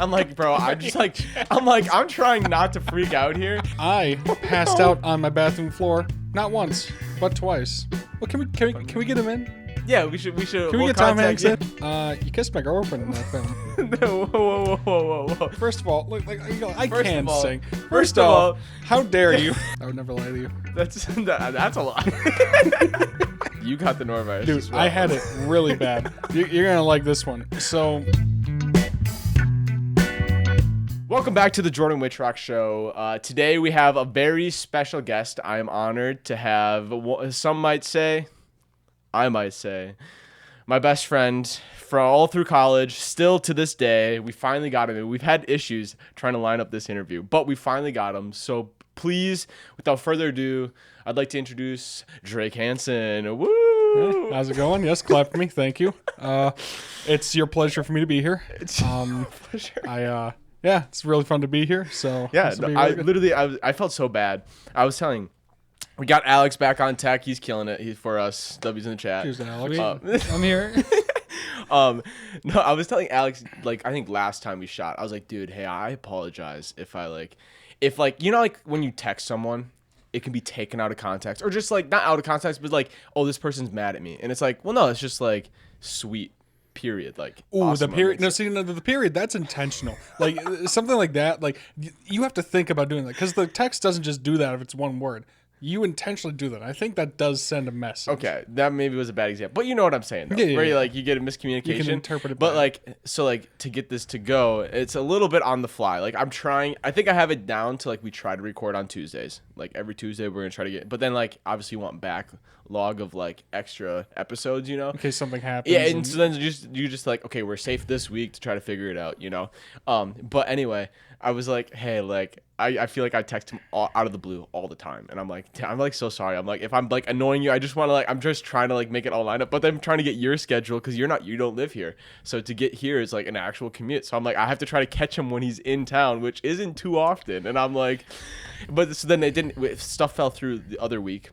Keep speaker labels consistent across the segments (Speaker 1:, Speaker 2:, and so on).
Speaker 1: I'm like, bro, I'm trying not to freak out here.
Speaker 2: I passed out on my bathroom floor, not once, but twice. Well, can we get him in?
Speaker 1: Yeah, we should.
Speaker 2: Can we get Tom Hanks in? You kissed my girlfriend in that film.
Speaker 1: No, whoa.
Speaker 2: First of all, look, like I can't sing.
Speaker 1: First of all,
Speaker 2: how dare you? I would never lie to you.
Speaker 1: That's a lot. You got the norovirus.
Speaker 2: Dude,
Speaker 1: as well.
Speaker 2: I had it really bad. You're gonna like this one. So,
Speaker 1: welcome back to the Jordan Whitrock Show. Today we have a very special guest. I am honored to have, some might say, I might say, my best friend from all through college, still to this day. We finally got him in. We've had issues trying to line up this interview, but we finally got him. So please, without further ado, I'd like to introduce Drake Hansen. Woo!
Speaker 2: hey, how's it going? Yes, clap for me. Thank you. It's your pleasure for me to be here.
Speaker 1: It's your pleasure.
Speaker 2: Yeah, it's really fun to be here. So
Speaker 1: Yeah,
Speaker 2: this will be
Speaker 1: I
Speaker 2: really good.
Speaker 1: literally, I felt so bad. I was telling, we got Alex back on tech. He's killing it. He's for us. W's in the chat.
Speaker 2: Cheers, Alex.
Speaker 3: I'm here.
Speaker 1: No, I was telling Alex, like, I think last time we shot, I was like, dude, hey, I apologize if you know, like when you text someone, it can be taken out of context, or just like not out of context, but like, oh, this person's mad at me, and it's like, well, no, it's just like sweet. Period. Like,
Speaker 2: Ooh,
Speaker 1: awesome
Speaker 2: the period.
Speaker 1: moments.
Speaker 2: No, see, no, the period. That's intentional. Like something like that. Like you have to think about doing that because the text doesn't just do that if it's one word. You intentionally do that. I think that does send a message.
Speaker 1: Okay, that maybe was a bad example, but you know what I'm saying, though.
Speaker 2: Yeah,
Speaker 1: Where
Speaker 2: yeah.
Speaker 1: you get a miscommunication.
Speaker 2: You can interpret it
Speaker 1: but
Speaker 2: bad.
Speaker 1: to get this to go, it's a little bit on the fly. Like I'm trying. I think I have it down to like we try to record on Tuesdays. Like every Tuesday we're gonna try to get. But then like obviously you want backlog of like extra episodes, you know.
Speaker 2: In case something happens.
Speaker 1: Yeah, and so then you just like, okay, we're safe this week to try to figure it out, you know. But anyway, I was like, hey, like I feel like I text him out of the blue all the time, and I'm like so sorry. I'm like, if I'm like annoying you, I just want to I'm just trying to like make it all line up, but then I'm trying to get your schedule because you don't live here, so to get here is like an actual commute. So I'm like, I have to try to catch him when he's in town, which isn't too often, and I'm like, but so then stuff fell through the other week.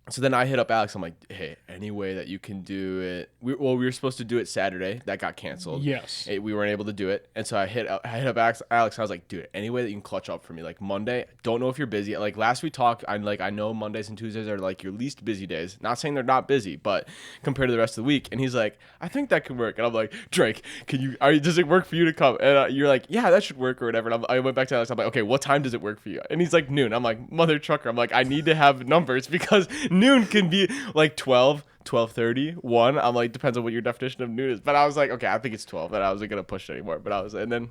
Speaker 1: So then I hit up Alex. I'm like, hey, any way that you can do it? We were supposed to do it Saturday. That got canceled.
Speaker 2: Yes.
Speaker 1: We weren't able to do it. And so I hit up Alex. I was like, dude, any way that you can clutch up for me? Like Monday, don't know if you're busy. Like last we talked, I know Mondays and Tuesdays are like your least busy days. Not saying they're not busy, but compared to the rest of the week. And he's like, I think that could work. And I'm like, Drake, does it work for you to come? And you're like, yeah, that should work or whatever. And I went back to Alex. I'm like, okay, what time does it work for you? And he's like, noon. I'm like, mother trucker. I'm like, I need to have numbers because noon can be like 12, 12:30, 1. I'm like, depends on what your definition of noon is. But I was like, okay, I think it's 12. And I wasn't going to push it anymore. But and then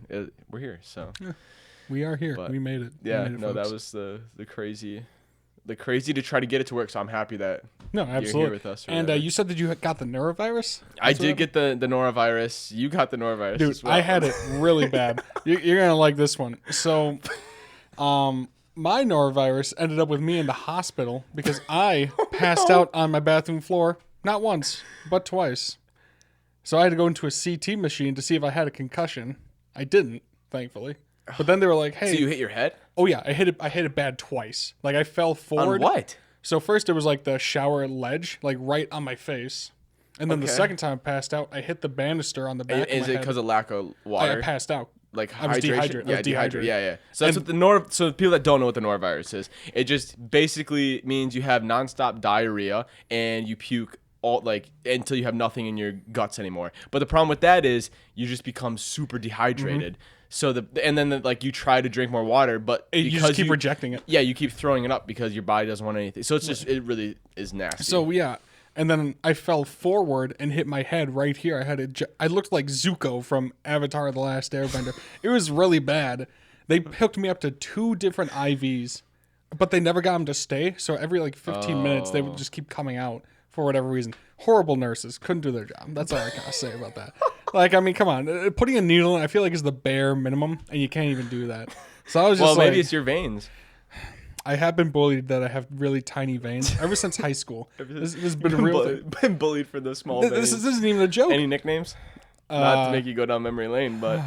Speaker 1: we're here. So
Speaker 2: We are here.
Speaker 1: But,
Speaker 2: we made it.
Speaker 1: Yeah,
Speaker 2: we made it,
Speaker 1: no,
Speaker 2: folks.
Speaker 1: that was the crazy to try to get it to work. So I'm happy that
Speaker 2: No,
Speaker 1: you're
Speaker 2: absolutely.
Speaker 1: here with us. or
Speaker 2: And
Speaker 1: whatever.
Speaker 2: you said that you got the norovirus?
Speaker 1: I
Speaker 2: That's
Speaker 1: did
Speaker 2: what
Speaker 1: get the norovirus. You got the norovirus
Speaker 2: Dude,
Speaker 1: as well.
Speaker 2: I had it really bad. You're gonna like this one. So, my norovirus ended up with me in the hospital because I passed out on my bathroom floor, not once, but twice. So I had to go into a CT machine to see if I had a concussion. I didn't, thankfully. But then they were like, "Hey,
Speaker 1: So you hit your head?
Speaker 2: oh yeah, I hit it bad twice. Like I fell forward.
Speaker 1: On what?
Speaker 2: So first it was like the shower ledge, like right on my face. And then the
Speaker 1: Okay.
Speaker 2: second time I passed out, I hit the banister on the back of
Speaker 1: Is
Speaker 2: my
Speaker 1: it
Speaker 2: head.
Speaker 1: because of lack of water?
Speaker 2: I passed out.
Speaker 1: Like
Speaker 2: I was
Speaker 1: hydration?
Speaker 2: dehydrated. I
Speaker 1: Yeah,
Speaker 2: was dehydrated.
Speaker 1: Yeah. So that's what so people that don't know what the norovirus is, it just basically means you have nonstop diarrhea and you puke all like until you have nothing in your guts anymore. But the problem with that is you just become super dehydrated. So then like you try to drink more water, but
Speaker 2: You
Speaker 1: because
Speaker 2: just keep rejecting it.
Speaker 1: Yeah, you keep throwing it up because your body doesn't want anything. So it's just it really is nasty.
Speaker 2: So yeah, and then I fell forward and hit my head right here. I looked like Zuko from Avatar: The Last Airbender. It was really bad. They hooked me up to 2 different IVs, but they never got them to stay. So every like 15 minutes, they would just keep coming out for whatever reason. Horrible nurses couldn't do their job. That's all I gotta say about that. Like, I mean, come on, putting a needle in, I feel like is the bare minimum, and you can't even do that. So I was just
Speaker 1: maybe
Speaker 2: like,
Speaker 1: it's your veins.
Speaker 2: I have been bullied that I have really tiny veins ever since high school. This has been a real thing.
Speaker 1: Been bullied for the small
Speaker 2: This
Speaker 1: veins.
Speaker 2: isn't even a joke.
Speaker 1: Any nicknames? Not to make you go down memory lane, but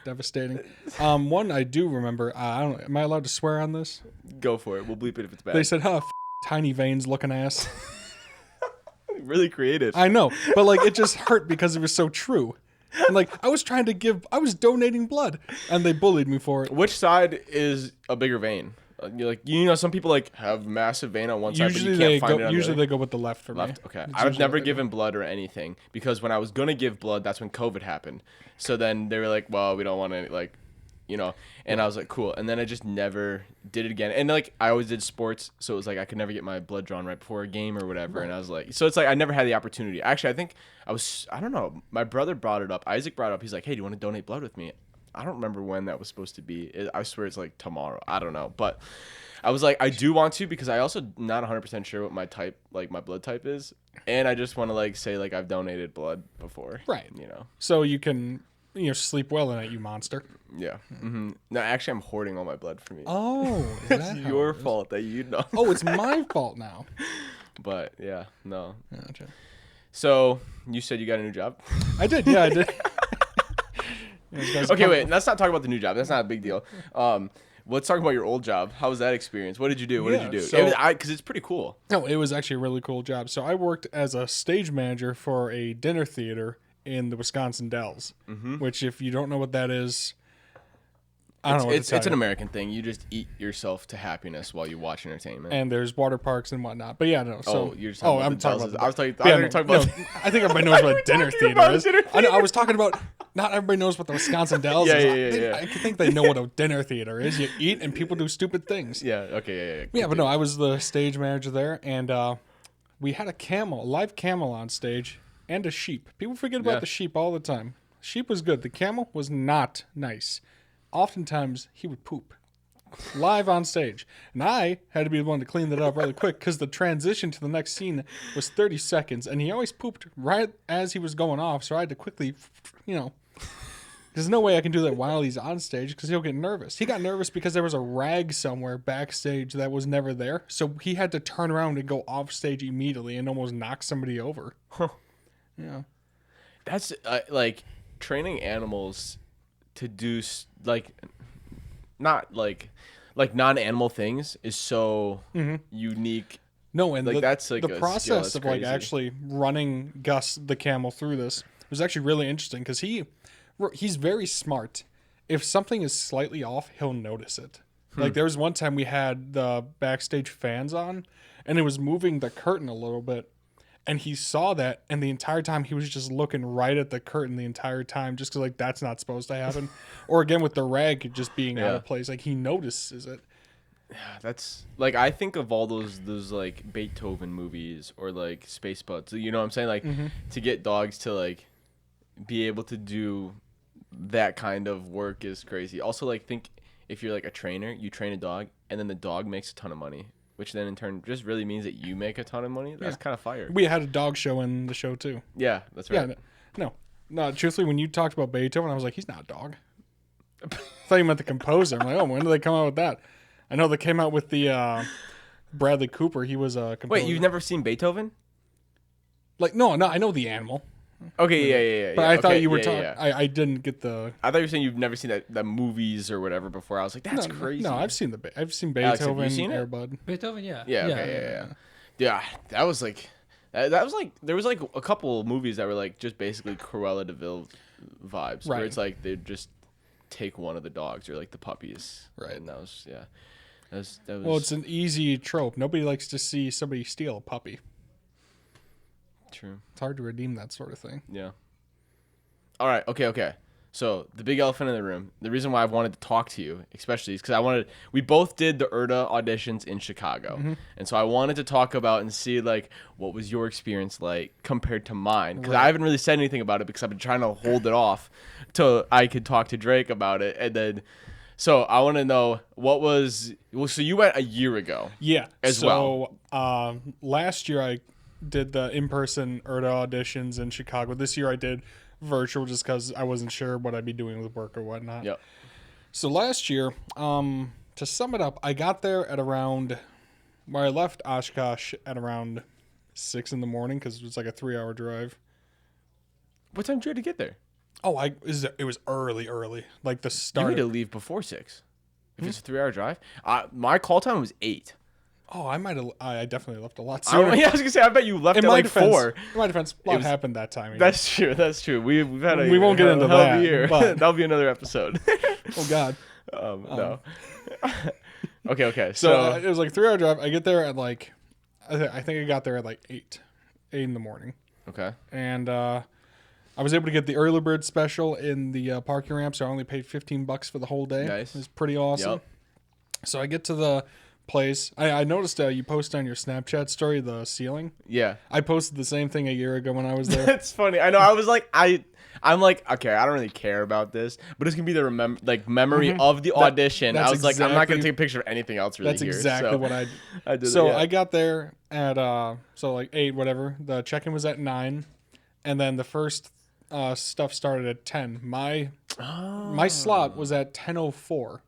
Speaker 2: Devastating. One I do remember. I don't know. Am I allowed to swear on this?
Speaker 1: go for it. We'll bleep it if it's bad.
Speaker 2: They said, tiny veins looking ass.
Speaker 1: Really creative.
Speaker 2: I know, but like it just hurt because it was so true. And like I was donating blood, and they bullied me for it.
Speaker 1: Which side is a bigger vein? You're like, some people like have massive vein on one side, but you can't find it on the other.
Speaker 2: They go with the left for me.
Speaker 1: Left. Okay. I've never given blood or anything because when I was gonna give blood, that's when COVID happened. So then they were like, well, we don't want to and I was like, cool. And then I just never did it again. And like I always did sports, so it was like I could never get my blood drawn right before a game or whatever. Right. And I was like, so it's like I never had the opportunity. Actually, I think I don't know. My brother brought it up. Isaac brought it up. He's like, hey, do you want to donate blood with me? I don't remember when that was supposed to be. I swear it's like tomorrow. I don't know. But I was like, I do want to because I also not 100% sure what my type, like my blood type is. And I just want to like say like I've donated blood before.
Speaker 2: Right. So you can, sleep well in it, you monster.
Speaker 1: Yeah. Mm-hmm. No, actually, I'm hoarding all my blood for me.
Speaker 2: Oh,
Speaker 1: it's your fault that you know.
Speaker 2: Oh, it's my fault now.
Speaker 1: But yeah, no.
Speaker 2: Gotcha.
Speaker 1: So you said you got a new job?
Speaker 2: I did. Yeah, I did.
Speaker 1: Okay, wait. Let's not talk about the new job. That's not a big deal. Let's talk about your old job. How was that experience? What did you do? Because it's pretty cool.
Speaker 2: No, it was actually a really cool job. So I worked as a stage manager for a dinner theater in the Wisconsin Dells, which if you don't know what that is, I don't know what to tell
Speaker 1: It's
Speaker 2: you.
Speaker 1: an American thing. You just eat yourself to happiness while you watch entertainment.
Speaker 2: And there's water parks and whatnot. But yeah, no. So,
Speaker 1: you're just talking about
Speaker 2: I'm talking about.
Speaker 1: I was talking about.
Speaker 2: I think everybody knows what a dinner theater is. I was talking about. Not everybody knows what the Wisconsin Dells is.
Speaker 1: Yeah.
Speaker 2: I think they know what a dinner theater is. You eat and people do stupid things.
Speaker 1: Yeah. Okay.
Speaker 2: Yeah, but no, I was the stage manager there, and we had a live camel on stage, and a sheep. People forget about the sheep all the time. Sheep was good. The camel was not nice. Oftentimes, he would poop live on stage. And I had to be the one to clean that up really quick because the transition to the next scene was 30 seconds. And he always pooped right as he was going off. So I had to quickly, there's no way I can do that while he's on stage because he'll get nervous. He got nervous because there was a rag somewhere backstage that was never there. So he had to turn around and go off stage immediately and almost knock somebody over.
Speaker 1: Huh.
Speaker 2: Yeah.
Speaker 1: That's like training animals to do not like non-animal things is so unique.
Speaker 2: No, and
Speaker 1: that's like
Speaker 2: the process of like actually running Gus the camel through this was actually really interesting because he's very smart. If something is slightly off, he'll notice it. Like there was one time we had the backstage fans on, and it was moving the curtain a little bit. And he saw that, and the entire time he was just looking right at the curtain the entire time, just because like that's not supposed to happen. Or again with the rag just being out of place, like he notices it.
Speaker 1: Yeah, that's like I think of all those like Beethoven movies or like Spaceballs. You know what I'm saying? Like to get dogs to like be able to do that kind of work is crazy. Also, like think if you're like a trainer, you train a dog, and then the dog makes a ton of money. Which then in turn just really means that you make a ton of money. That's kind of fire.
Speaker 2: We had a dog show in the show too.
Speaker 1: Yeah, that's right.
Speaker 2: Yeah, no. Truthfully, when you talked about Beethoven, I was like, he's not a dog. I thought you meant the composer. I'm like, oh, when did they come out with that? I know they came out with the Bradley Cooper. He was a composer.
Speaker 1: Wait, you've never seen Beethoven?
Speaker 2: Like, no, I know the animal.
Speaker 1: Okay, yeah.
Speaker 2: But I thought you were talking. I didn't get the.
Speaker 1: I thought you were saying you've never seen the movies or whatever before. I was like, that's crazy.
Speaker 2: No, I've seen Beethoven.
Speaker 1: Alex, have you seen
Speaker 2: Air Bud.
Speaker 3: Beethoven, yeah.
Speaker 1: Yeah, that was like, there was like a couple movies that were like just basically Cruella de Vil vibes, where it's like they'd just take one of the dogs or like the puppies,
Speaker 2: right?
Speaker 1: And that was that was.
Speaker 2: Well, it's an easy trope. Nobody likes to see somebody steal a puppy.
Speaker 1: True.
Speaker 2: It's hard to redeem that sort of thing.
Speaker 1: Yeah. All right. Okay. So the big elephant in the room. The reason why I wanted to talk to you, especially, is because we both did the URTA auditions in Chicago, and so I wanted to talk about and see like what was your experience like compared to mine, because I haven't really said anything about it because I've been trying to hold it off till I could talk to Drake about it, and then. So I want to know so you went a year ago.
Speaker 2: Yeah.
Speaker 1: Well.
Speaker 2: Last year I did the in-person URTA auditions in Chicago. This year I did virtual just because I wasn't sure what I'd be doing with work or whatnot.
Speaker 1: Yep.
Speaker 2: So last year, to sum it up, I got there at around, where I left Oshkosh at around 6 in the morning because it was like a 3-hour drive.
Speaker 1: What time did you have to get there?
Speaker 2: Oh, it was early. Like the start.
Speaker 1: You need to leave before 6. If it's a 3-hour drive. My call time was 8.
Speaker 2: Oh, I definitely left a lot
Speaker 1: I
Speaker 2: sooner.
Speaker 1: was gonna say, I bet you left at like 4.
Speaker 2: In my defense, a lot happened that time.
Speaker 1: That's true. That's true. We've had
Speaker 2: We won't get into
Speaker 1: hell of a
Speaker 2: that,
Speaker 1: year.
Speaker 2: but-
Speaker 1: That'll be another episode.
Speaker 2: Oh God.
Speaker 1: No. Okay.
Speaker 2: So it was like a 3-hour drive. I get there at like, I think I got there at like 8 in the morning.
Speaker 1: Okay.
Speaker 2: And I was able to get the early bird special in the parking ramp, so I only paid $15 for the whole day.
Speaker 1: Nice.
Speaker 2: It was pretty awesome.
Speaker 1: Yep.
Speaker 2: So I get to the place. I noticed you posted on your Snapchat story the ceiling.
Speaker 1: Yeah.
Speaker 2: I posted the same thing a year ago when I was there.
Speaker 1: That's funny. I know. I was like, I'm like, okay, I don't really care about this, but it's gonna be the memory of the audition. I was like, I'm not gonna take a picture of anything else really.
Speaker 2: That's exactly what I
Speaker 1: did.
Speaker 2: So I got there at like 8, whatever. The check-in was at 9, and then the first stuff started at 10. My slot was at 10:04.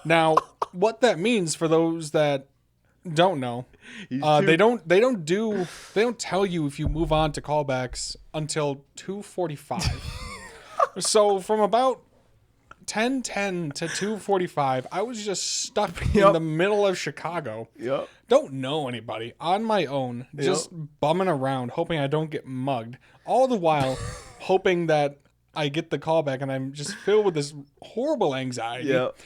Speaker 2: Now, what that means for those that don't know, they don't tell you if you move on to callbacks until 2:45. So from about 10:10 to 2:45, I was just stuck in the middle of Chicago.
Speaker 1: Yep.
Speaker 2: Don't know anybody, on my own, just bumming around, hoping I don't get mugged. All the while, hoping that I get the callback, and I'm just filled with this horrible anxiety.
Speaker 1: Yep.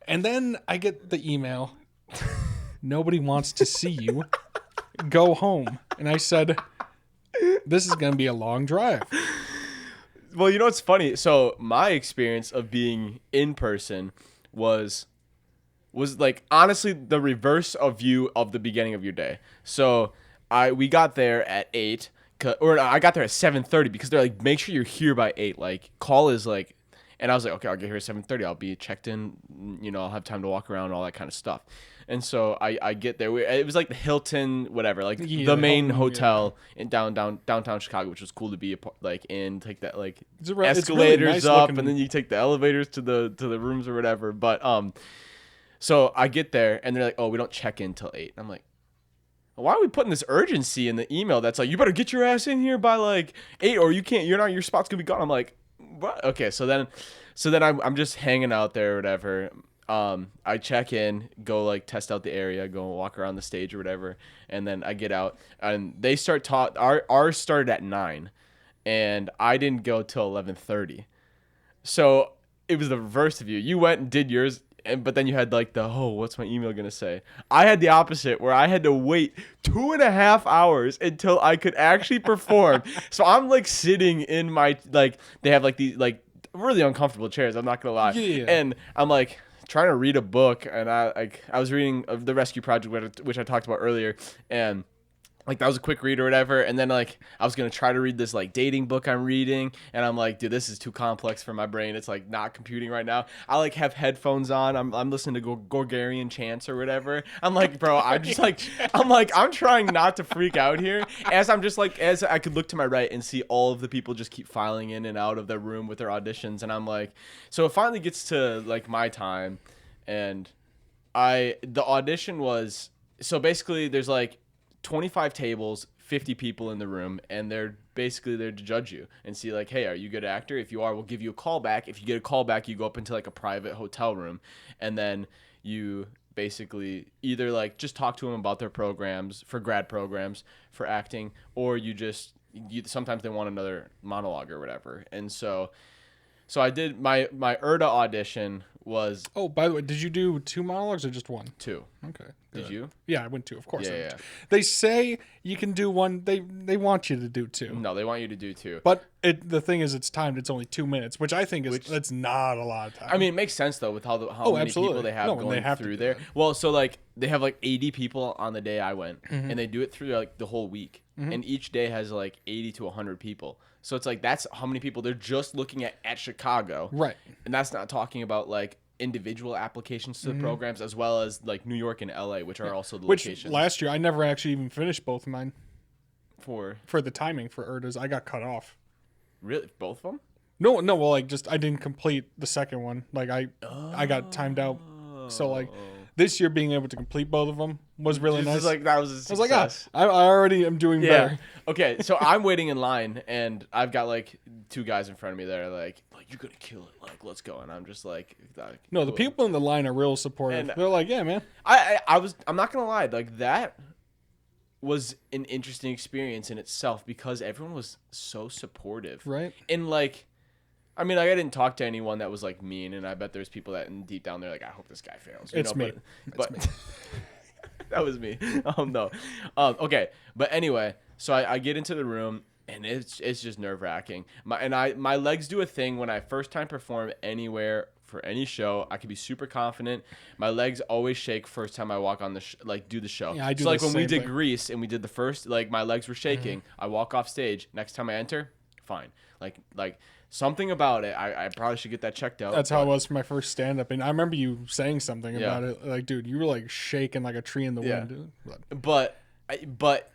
Speaker 2: And then I get the email. Nobody wants to see you. Go home. And I said, this is going to be a long drive.
Speaker 1: Well, you know what's funny? So my experience of being in person was like honestly the reverse of you of the beginning of your day. So we got there at 8, or I got there at 7:30 because they're like, make sure you're here by 8. Like call is like, and I was like, okay, I'll get here at 7:30. I'll be checked in. You know, I'll have time to walk around, all that kind of stuff. And so I get there. It was like the Hilton, whatever, like the main hotel in downtown Chicago, which was cool to be like in. Take that like escalators
Speaker 2: really nice
Speaker 1: up,
Speaker 2: looking.
Speaker 1: and then you take the elevators to the rooms or whatever. But so I get there, and they're like, oh, we don't check in till 8. I'm like, why are we putting this urgency in the email? That's like, you better get your ass in here by like 8, or you can't. Your spot's gonna be gone. I'm like, what? Okay, so then I'm just hanging out there or whatever. I check in, go like test out the area, go walk around the stage or whatever, and then I get out and they start ours started at 9, and I didn't go till 11:30. So it was the reverse of you. You went and did yours, but then you had like what's my email gonna say? I had the opposite, where I had to wait 2.5 hours until I could actually perform. So I'm like sitting in my like, they have like these like really uncomfortable chairs, I'm not gonna lie.
Speaker 2: Yeah.
Speaker 1: And I'm like trying to read a book, and I was reading The Rescue Project, which I talked about earlier, and like that was a quick read or whatever, and then like I was gonna try to read this like dating book I'm reading, and I'm like, dude, this is too complex for my brain. It's like not computing right now. I like have headphones on. I'm listening to Gorgarian chants or whatever. I'm like, bro, I'm trying not to freak out here. As I'm just like, as I could look to my right and see all of the people just keep filing in and out of their room with their auditions, and I'm like, so it finally gets to like my time, and the audition was, so basically there's like 25 tables, 50 people in the room, and they're basically there to judge you and see like, hey, are you a good actor? If you are, we'll give you a call back. If you get a call back, you go up into like a private hotel room, and then you basically either like just talk to them about their programs, for grad programs, for acting, or sometimes they want another monologue or whatever. And so I did my URTA audition was...
Speaker 2: Oh, by the way, did you do 2 monologues or just 1?
Speaker 1: 2.
Speaker 2: Okay.
Speaker 1: Did you?
Speaker 2: Yeah, I went 2, of course.
Speaker 1: Yeah.
Speaker 2: They say you can do 1. They want you to do 2.
Speaker 1: No, they want you to do 2.
Speaker 2: But the thing is, it's timed. It's only 2 minutes, which I think that's not a lot of time.
Speaker 1: I mean, it makes sense though with how many
Speaker 2: absolutely.
Speaker 1: people they have going through there. Well, so like they have like 80 people on the day I went, and they do it through like the whole week, and each day has like 80 to 100 people. So it's like that's how many people they're just looking at Chicago,
Speaker 2: right?
Speaker 1: And that's not talking about like individual applications to the programs, as well as like New York and LA, which are also the locations.
Speaker 2: Last year I never actually even finished both of mine.
Speaker 1: For
Speaker 2: the timing for URTAs, I got cut off.
Speaker 1: Really, both of them?
Speaker 2: No. Well, like just I didn't complete the second one. Like I got timed out. So like this year being able to complete both of them was really nice.
Speaker 1: Like that was a success.
Speaker 2: I was like, I already am doing better.
Speaker 1: Okay, so I'm waiting in line, and I've got like 2 guys in front of me that are like, like, "You're gonna kill it, like let's go." And I'm just like
Speaker 2: No, the
Speaker 1: cool.
Speaker 2: people in the line are real supportive.
Speaker 1: And
Speaker 2: They're like, "Yeah, man."
Speaker 1: I'm not gonna lie, like that was an interesting experience in itself because everyone was so supportive,
Speaker 2: Right.
Speaker 1: And like, I mean, like, I didn't talk to anyone that was like mean, and I bet there's people that deep down there like, I hope this guy fails. You
Speaker 2: It's
Speaker 1: know?
Speaker 2: me.
Speaker 1: But that was me. No. Okay, but anyway, so I get into the room. And it's just nerve wracking. My legs do a thing when I first time perform anywhere for any show. I can be super confident. My legs always shake first time I walk on do the show.
Speaker 2: Yeah, I do
Speaker 1: so like
Speaker 2: the
Speaker 1: when we
Speaker 2: same
Speaker 1: did
Speaker 2: thing.
Speaker 1: Grease and we did the first, like my legs were shaking. I walk off stage. Next time I enter, fine. Like something about it. I probably should get that checked out.
Speaker 2: That's how it was for my first stand up. And I remember you saying something about it. Like, dude, you were like shaking like a tree in the wind, dude.
Speaker 1: But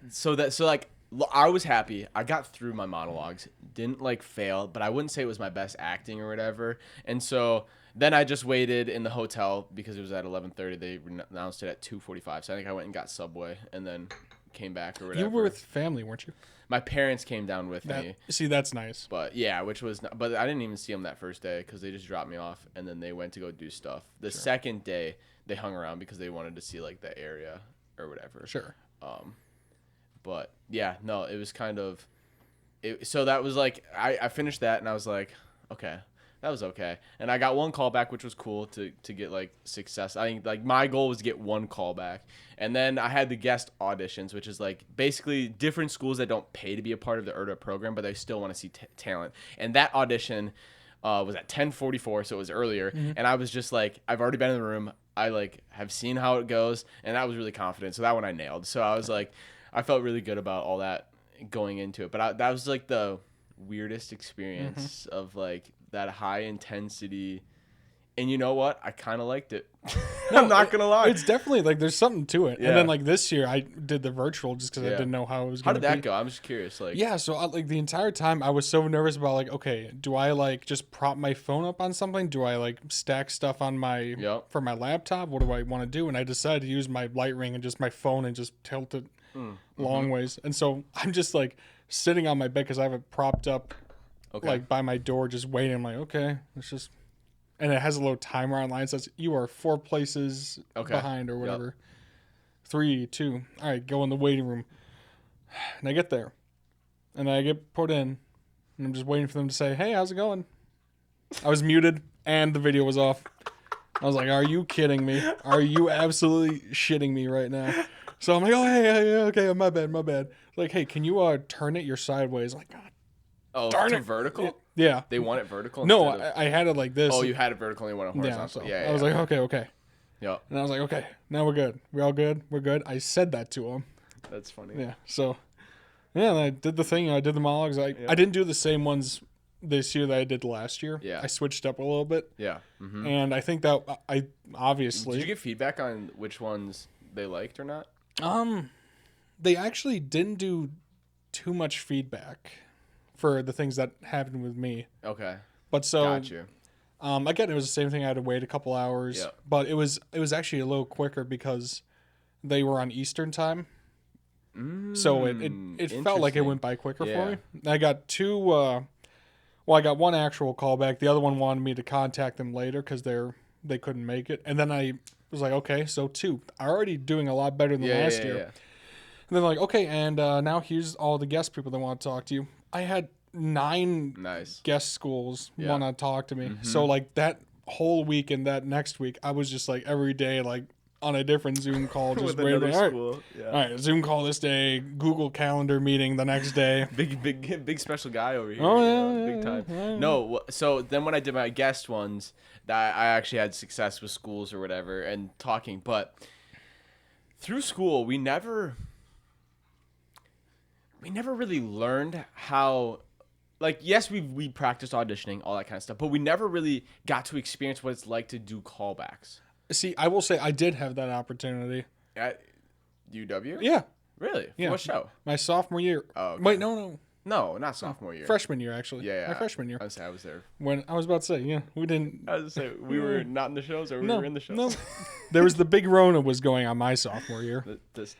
Speaker 1: so I was happy. I got through my monologues. Didn't like fail, but I wouldn't say it was my best acting or whatever. And so then I just waited in the hotel because it was at 11:30. They announced it at 2:45. So I think I went and got Subway and then came back or whatever.
Speaker 2: You were with family, weren't you?
Speaker 1: My parents came down with me.
Speaker 2: See, that's nice.
Speaker 1: But yeah, but I didn't even see them that first day because they just dropped me off and then they went to go do stuff. The second day they hung around because they wanted to see like the area or whatever.
Speaker 2: Sure.
Speaker 1: But yeah, no, it was kind of so that was like I finished that and I was like, okay, that was okay. And I got one callback, which was cool to get like success. I think like my goal was to get one callback. And then I had the guest auditions, which is like basically different schools that don't pay to be a part of the URTA program, but they still want to see talent. And that audition was at 10:44, so it was earlier.
Speaker 2: Mm-hmm.
Speaker 1: And I was just like, I've already been in the room. I like have seen how it goes, and I was really confident. So that one I nailed. So I was like, I felt really good about all that going into it. But that was like the weirdest experience of like that high intensity. And you know what? I kind of liked it. I'm not going to lie.
Speaker 2: It's definitely like there's something to it.
Speaker 1: Yeah.
Speaker 2: And then like this year I did the virtual just because I didn't know how it was
Speaker 1: How
Speaker 2: going to
Speaker 1: did
Speaker 2: be.
Speaker 1: that go? I'm just curious. Like,
Speaker 2: Yeah, so like the entire time I was so nervous about like, okay, do I like just prop my phone up on something? Do I like stack stuff on my for my laptop? What do I want to do? And I decided to use my light ring and just my phone and just tilt it long ways. And so I'm just like sitting on my bed because I have it propped up like by my door, just waiting. I'm like, okay, let's just. And it has a little timer online that says you are 4 places behind or whatever. 3, 2. All right, go in the waiting room. And I get there. And I get put in. And I'm just waiting for them to say, hey, how's it going? I was muted and the video was off. I was like, are you kidding me? Are you absolutely shitting me right now? So I'm like, oh, hey, okay, my bad. Like, hey, can you turn it your sideways? I'm like, God.
Speaker 1: Oh,
Speaker 2: darn
Speaker 1: to
Speaker 2: it.
Speaker 1: vertical?
Speaker 2: Yeah.
Speaker 1: They want it vertical?
Speaker 2: No, I had it like this.
Speaker 1: Oh, you had it vertical and you want it horizontal.
Speaker 2: Yeah, I was like, okay.
Speaker 1: Yeah.
Speaker 2: And I was like, okay, now we're good. We're all good. We're good. I said that to him.
Speaker 1: That's funny.
Speaker 2: Yeah. So, yeah, I did the thing. I did the monologues. I didn't do the same ones this year that I did last year.
Speaker 1: Yeah.
Speaker 2: I switched up a little bit.
Speaker 1: Yeah. Mm-hmm.
Speaker 2: And I think that I obviously.
Speaker 1: Did you get feedback on which ones they liked or not?
Speaker 2: They actually didn't do too much feedback for the things that happened with me.
Speaker 1: Okay.
Speaker 2: But so.
Speaker 1: Got you.
Speaker 2: Again, it was the same thing. I had to wait a couple hours.
Speaker 1: Yeah.
Speaker 2: But it was actually a little quicker because they were on Eastern time. So it felt like it went by quicker for me. I got I got one actual callback. The other one wanted me to contact them later because they couldn't make it. And then I was like, okay, so 2. I'm already doing a lot better than last year.
Speaker 1: Yeah.
Speaker 2: And they're like, okay, and now here's all the guest people that want to talk to you. I had 9 guest schools want to talk to me. Mm-hmm. So like that whole week and that next week, I was just like every day like on a different Zoom call, just waiting. All right, Zoom call this day, Google Calendar meeting the next day.
Speaker 1: big special guy over here.
Speaker 2: Oh yeah,
Speaker 1: big time.
Speaker 2: Yeah.
Speaker 1: No, so then when I did my guest ones, that I actually had success with schools or whatever and talking, but through school we never really learned how. Like, yes, we practiced auditioning, all that kind of stuff, but we never really got to experience what it's like to do callbacks.
Speaker 2: See, I will say I did have that opportunity.
Speaker 1: At UW?
Speaker 2: Yeah.
Speaker 1: Really?
Speaker 2: Yeah.
Speaker 1: What show?
Speaker 2: My sophomore year.
Speaker 1: Oh, okay.
Speaker 2: Wait, no.
Speaker 1: No, not sophomore year.
Speaker 2: Freshman year, actually.
Speaker 1: Yeah.
Speaker 2: My freshman year.
Speaker 1: I was there.
Speaker 2: When I was about to say, yeah, we didn't.
Speaker 1: I was going to say, we were not in the shows or we were in the shows?
Speaker 2: No. There was the big Rona was going on my sophomore year.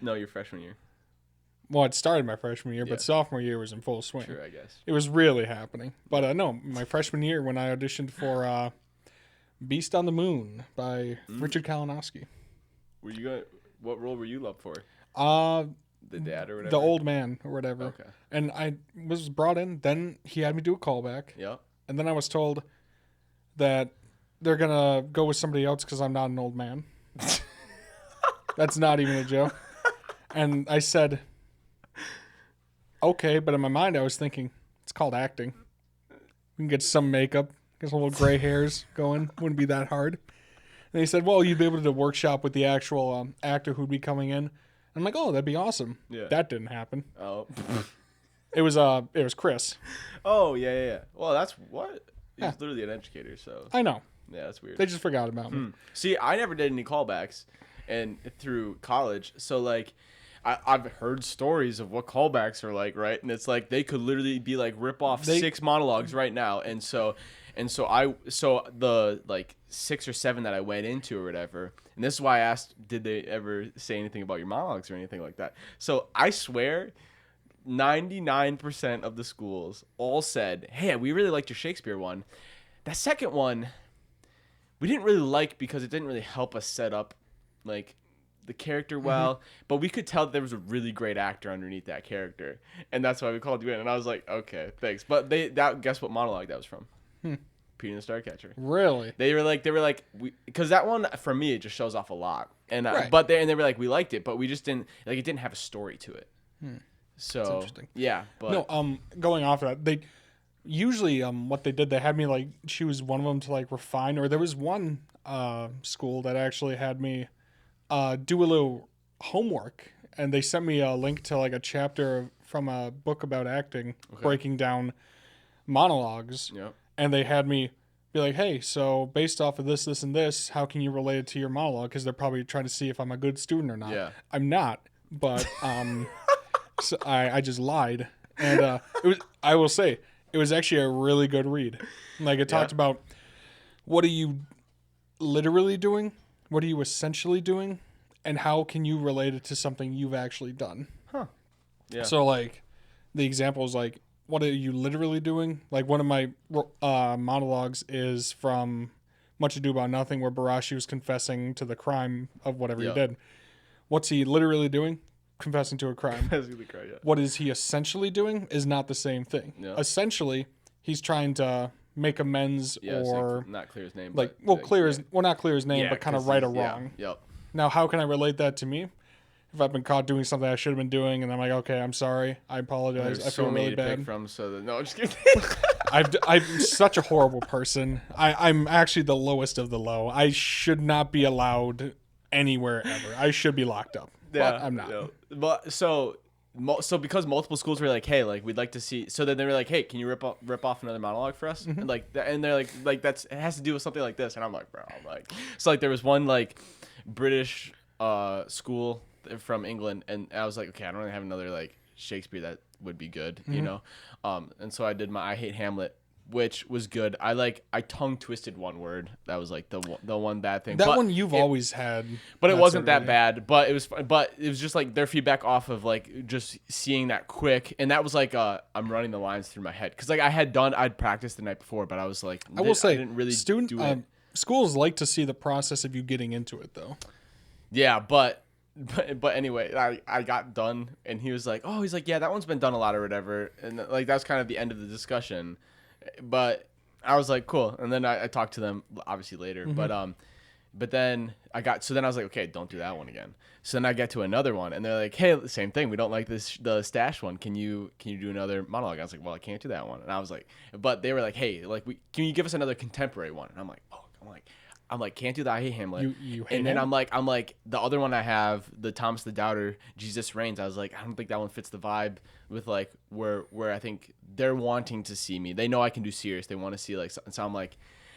Speaker 1: No, your freshman year.
Speaker 2: Well, it started my freshman year,
Speaker 1: Yeah.
Speaker 2: but sophomore year was in full swing.
Speaker 1: Sure, I guess.
Speaker 2: It was really happening. But no, my freshman year when I auditioned for Beast on the Moon by Richard Kalinowski.
Speaker 1: Were you going? What role were you up for? The dad or whatever.
Speaker 2: The old man or whatever.
Speaker 1: Okay.
Speaker 2: And I was brought in. Then he had me do a callback.
Speaker 1: Yep.
Speaker 2: And then I was told that they're gonna go with somebody else because I'm not an old man. That's not even a joke. And I said, okay, but in my mind I was thinking, it's called acting. We can get some makeup, get some little gray hairs going. Wouldn't be that hard. And he said, well, you'd be able to workshop with the actual actor who'd be coming in. I'm like, oh, that'd be awesome.
Speaker 1: Yeah.
Speaker 2: That didn't happen.
Speaker 1: Oh.
Speaker 2: It was Chris.
Speaker 1: Oh, yeah. Well, that's what? He's literally an educator, so.
Speaker 2: I know.
Speaker 1: Yeah, that's weird.
Speaker 2: They just forgot about me.
Speaker 1: See, I never did any callbacks and through college. So, like, I've heard stories of what callbacks are like, right? And it's like they could literally be like rip off 6 monologues right now. And so the like 6 or 7 that I went into or whatever, and this is why I asked, did they ever say anything about your monologues or anything like that? So I swear 99% of the schools all said, hey, we really liked your Shakespeare one. That second one, we didn't really like because it didn't really help us set up like the character well, but we could tell that there was a really great actor underneath that character, and that's why we called you in. And I was like, okay, thanks. But guess what monologue that was from? Peter and the Starcatcher.
Speaker 2: Really?
Speaker 1: They were like, because that one for me it just shows off a lot, and
Speaker 2: Right.
Speaker 1: they were like, we liked it, but we just didn't like it. Didn't have a story to it. So
Speaker 2: That's interesting.
Speaker 1: yeah, but
Speaker 2: No, going off of that, they usually what they did, they had me like choose one of them to like refine, or there was one school that actually had me do a little homework, and they sent me a link to like a chapter from a book about acting, breaking down monologues,
Speaker 1: yeah.
Speaker 2: and they had me be like, hey, so based off of this, this, and this, how can you relate it to your monologue? Because they're probably trying to see if I'm a good student or not.
Speaker 1: Yeah.
Speaker 2: I'm not, but so I just lied, and I will say it was actually a really good read. Like it talked about what are you literally doing, what are you essentially doing, and how can you relate it to something you've actually done.
Speaker 1: Yeah.
Speaker 2: So like the example is like, what are you literally doing? Like one of my monologues is from Much Ado About Nothing, where Barashi was confessing to the crime of whatever he did. What's he literally doing? Confessing to a crime. What is he essentially doing is not the same thing.
Speaker 1: Yeah.
Speaker 2: Essentially, he's trying to make amends or
Speaker 1: not clear his name,
Speaker 2: like
Speaker 1: but,
Speaker 2: not clear his name, but kind of right a wrong.
Speaker 1: Yep.
Speaker 2: Now, how can I relate that to me? If I've been caught doing something I should have been doing, and I'm like, okay, I'm sorry, I apologize,
Speaker 1: There's
Speaker 2: I feel
Speaker 1: so many
Speaker 2: really
Speaker 1: to pick
Speaker 2: bad.
Speaker 1: from, no, I'm just kidding.
Speaker 2: I'm such a horrible person. I'm actually the lowest of the low. I should not be allowed anywhere ever. I should be locked up. But I'm not.
Speaker 1: Yeah. But so because multiple schools were like, hey, like we'd like to see. So then they were like, hey, can you rip off another monologue for us? And and they're like it has to do with something like this. And I'm like, bro, so like there was one like British school from England, and I was like, okay, I don't really have another like Shakespeare that would be good, you know. And so I did my I Hate Hamlet, which was good. I tongue twisted one word. That was like the one bad thing.
Speaker 2: That one you've always had.
Speaker 1: But it wasn't that bad. But it was just like their feedback off of like just seeing that quick, and that was like I'm running the lines through my head because like I'd practiced the night before, but I was like
Speaker 2: I will say
Speaker 1: I didn't really do it.
Speaker 2: Schools like to see the process of you getting into it though.
Speaker 1: Yeah, but anyway, I got done, and he was like, oh, he's like, yeah, that one's been done a lot or whatever, and like that's kind of the end of the discussion. But I was like, cool. And then I talked to them obviously later. But then I was like, okay, don't do that one again. So then I get to another one, and they're like, hey, same thing. We don't like the stash one. Can you do another monologue? I was like, well, I can't do that one. And I was like, but they were like, hey, like can you give us another contemporary one? And I'm like, oh, I'm like, can't do that. I hate Hamlet.
Speaker 2: You hate
Speaker 1: and then
Speaker 2: Hamlet?
Speaker 1: I'm like, the other one I have, the Thomas the Doubter, Jesus Reigns. I was like, I don't think that one fits the vibe with like where I think they're wanting to see me. They know I can do serious. They want to see like, so I'm like,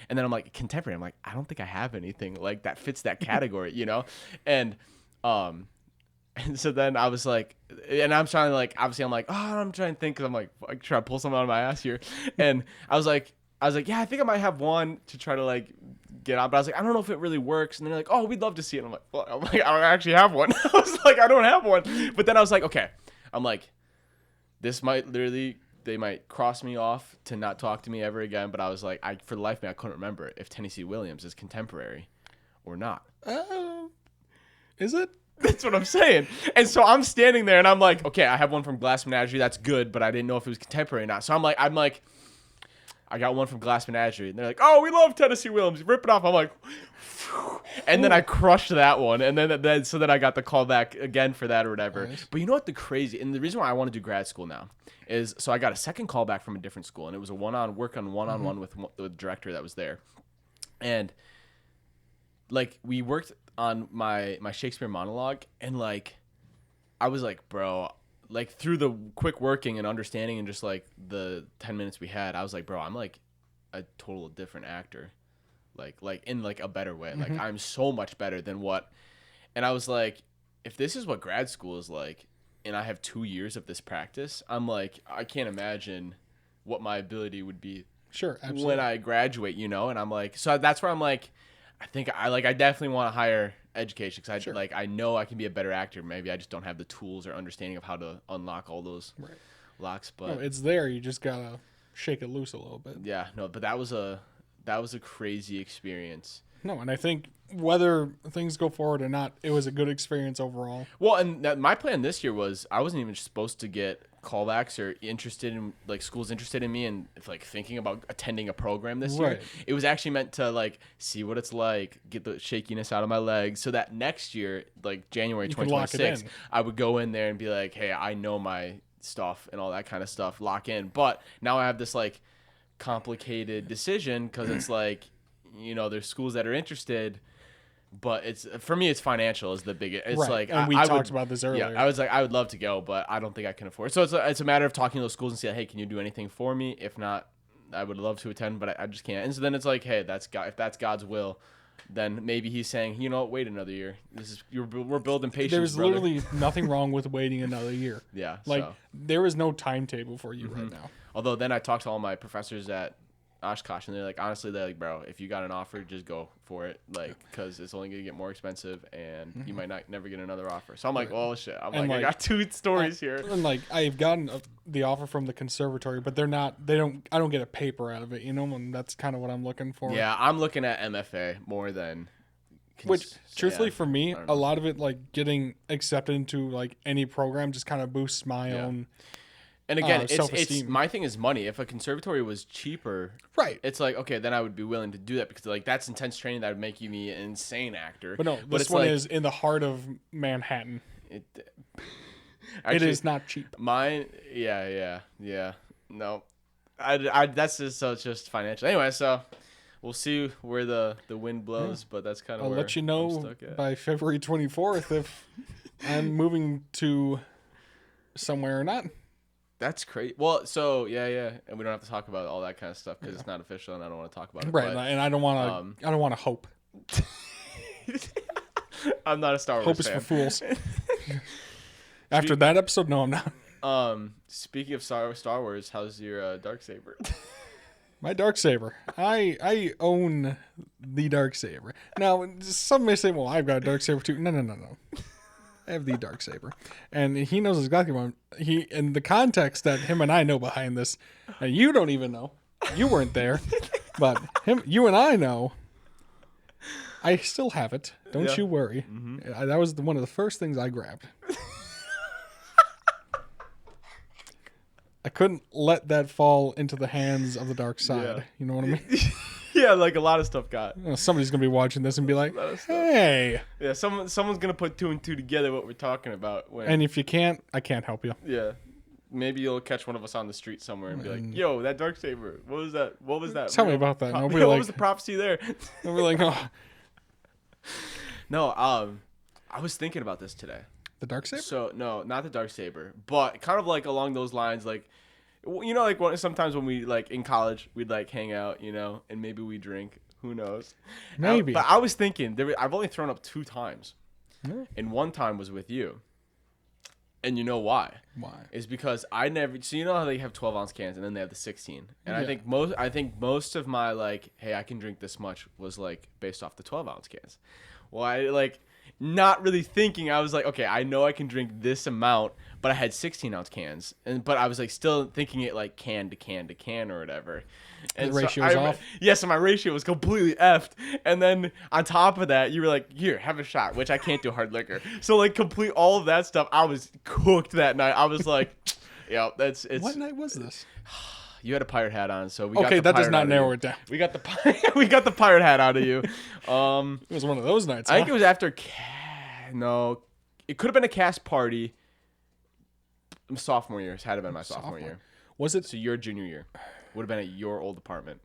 Speaker 1: and then I'm like contemporary. I'm like, I don't think I have anything like that fits that category, you know? And so then I was like, and I'm trying to like, obviously I'm like, oh, I'm trying to think, cause I'm like trying to pull something out of my ass here. And I was like, yeah, I think I might have one to try to like get on, but I was like, I don't know if it really works. And they're like, oh, we'd love to see it. And I'm like, I don't actually have one. I was like, I don't have one. But then I was like, okay, I'm like, this might literally, they might cross me off to not talk to me ever again. But I was like, for the life of me, I couldn't remember if Tennessee Williams is contemporary or not.
Speaker 2: Is it?
Speaker 1: That's what I'm saying. And so I'm standing there and I'm like, okay, I have one from Glass Menagerie. That's good. But I didn't know if it was contemporary or not. So I'm like, I got one from Glass Menagerie. And they're like, oh, we love Tennessee Williams. Rip it off. I'm like, phew. And then I crushed that one. And then so then I got the call back again for that or whatever.
Speaker 2: Nice.
Speaker 1: But you know what the crazy, and the reason why I want to do grad school now is, so I got a second call back from a different school. And it was a one-on-one with the director that was there. And like we worked on my Shakespeare monologue, and like I was like, bro, like through the quick working and understanding and just like the 10 minutes we had, I was like, bro, I'm like a total different actor, like in like a better way. Like I'm so much better than what. And I was like, if this is what grad school is like and I have 2 years of this practice, I'm like, I can't imagine what my ability would be.
Speaker 2: Sure, absolutely.
Speaker 1: When I graduate, you know. And I'm like, so that's where I'm like, I definitely want a higher education, because I know I can be a better actor. Maybe I just don't have the tools or understanding of how to unlock all those locks. But
Speaker 2: no, it's there. You just gotta shake it loose a little bit.
Speaker 1: Yeah, no, but that was a crazy experience.
Speaker 2: No, and I think whether things go forward or not, it was a good experience overall.
Speaker 1: Well, and my plan this year was I wasn't even supposed to get callbacks or interested in like schools interested in me and like thinking about attending a program this year. It was actually meant to like see what it's like, get the shakiness out of my legs, so that next year, like January 2026, I would go in there and be like, hey, I know my stuff and all that kind of stuff, lock in. But now I have this like complicated decision, because it's like, you know, there's schools that are interested, but it's, for me, it's financial is the biggest. It's like,
Speaker 2: and we talked about this earlier.
Speaker 1: Yeah, I was like, I would love to go, but I don't think I can afford it. So it's a matter of talking to those schools and saying, hey, can you do anything for me? If not, I would love to attend, but I just can't. And so then it's like, hey, that's God. If that's God's will, then maybe he's saying, you know, wait another year. We're building patience.
Speaker 2: There's
Speaker 1: brother.
Speaker 2: literally nothing wrong with waiting another year.
Speaker 1: Yeah,
Speaker 2: like there is no timetable for you right now.
Speaker 1: Although then I talked to all my professors at Oshkosh, and they're like, honestly, they're like, bro, if you got an offer, just go for it, like, because it's only gonna get more expensive, and you might never get another offer. So I'm like, oh shit, like, I got two stories here.
Speaker 2: And like, I've gotten the offer from the conservatory, but I don't get a paper out of it, you know, and that's kind of what I'm looking for.
Speaker 1: Yeah, I'm looking at MFA more than.
Speaker 2: Which, truthfully, for me, a lot of it, like getting accepted into like any program, just kind of boosts my own.
Speaker 1: And again,
Speaker 2: self-esteem.
Speaker 1: it's my thing is money. If a conservatory was cheaper, it's like, okay, then I would be willing to do that, because like that's intense training that would make you me an insane actor.
Speaker 2: But no, this one is in the heart of Manhattan. It is not cheap.
Speaker 1: Mine, yeah. No, I that's just, so it's just financial. Anyway, so we'll see where the wind blows, but that's kind of.
Speaker 2: I'll
Speaker 1: where
Speaker 2: let you know by February 24th if I'm moving to somewhere or not.
Speaker 1: That's crazy. Well, so yeah, and we don't have to talk about all that kind of stuff because it's not official, and I don't want to talk about it.
Speaker 2: Right, and I don't want to. I don't want to hope.
Speaker 1: I'm not a Star Wars
Speaker 2: fan. Hope is for fools. After that episode, no, I'm not.
Speaker 1: Speaking of Star Wars, how's your Darksaber?
Speaker 2: My Darksaber. I own the Darksaber. Now, some may say, "Well, I've got a Darksaber too." No. I have the Darksaber, and he knows exactly what in the context that him and I know behind this. And you don't even know. You weren't there, but you and I know. I still have it. Don't you worry. Mm-hmm. That was one of the first things I grabbed. I couldn't let that fall into the hands of the dark side. Yeah. You know what I mean?
Speaker 1: Yeah, like a lot of stuff got.
Speaker 2: Somebody's gonna be watching this and be like, "Hey."
Speaker 1: Yeah, someone's gonna put two and two together what we're talking about.
Speaker 2: And if you can't, I can't help you.
Speaker 1: Yeah, maybe you'll catch one of us on the street somewhere and be like, "Yo, that Darksaber. What was that? What was that?
Speaker 2: Tell me about that."
Speaker 1: What was the prophecy there?
Speaker 2: And we're like, "Oh."
Speaker 1: No, I was thinking about this today.
Speaker 2: The Darksaber?
Speaker 1: So no, not the Darksaber, but kind of like along those lines, like. You know, like sometimes when we like in college, we'd like hang out, you know, and maybe we drink. Who knows?
Speaker 2: Maybe.
Speaker 1: But I was thinking, I've only thrown up 2 times, and one time was with you. And you know why?
Speaker 2: Why?
Speaker 1: Is because I never. So you know how they have 12-ounce cans, and then they have the 16. And I think most of my like, hey, I can drink this much was like based off the 12-ounce cans. Well, I like. not really thinking. I was like, okay, I know I can drink this amount, but I had 16-ounce cans, but I was like still thinking it like can to can to can or whatever. And
Speaker 2: the ratio was off.
Speaker 1: Yeah, so my ratio was completely effed. And then on top of that, you were like, here, have a shot, which I can't do hard liquor. So like complete all of that stuff. I was cooked that night. I was like, yeah, it's.
Speaker 2: What night was this?
Speaker 1: You had a pirate hat on, so we got
Speaker 2: okay.
Speaker 1: the
Speaker 2: That does
Speaker 1: pirate
Speaker 2: not
Speaker 1: out
Speaker 2: narrow
Speaker 1: of
Speaker 2: it down.
Speaker 1: we got the we got the pirate hat out of you.
Speaker 2: It was one of those nights.
Speaker 1: I think it was after. No, it could have been a cast party. Sophomore year. It had to have been my sophomore year.
Speaker 2: Was it?
Speaker 1: So your junior year would have been at your old apartment.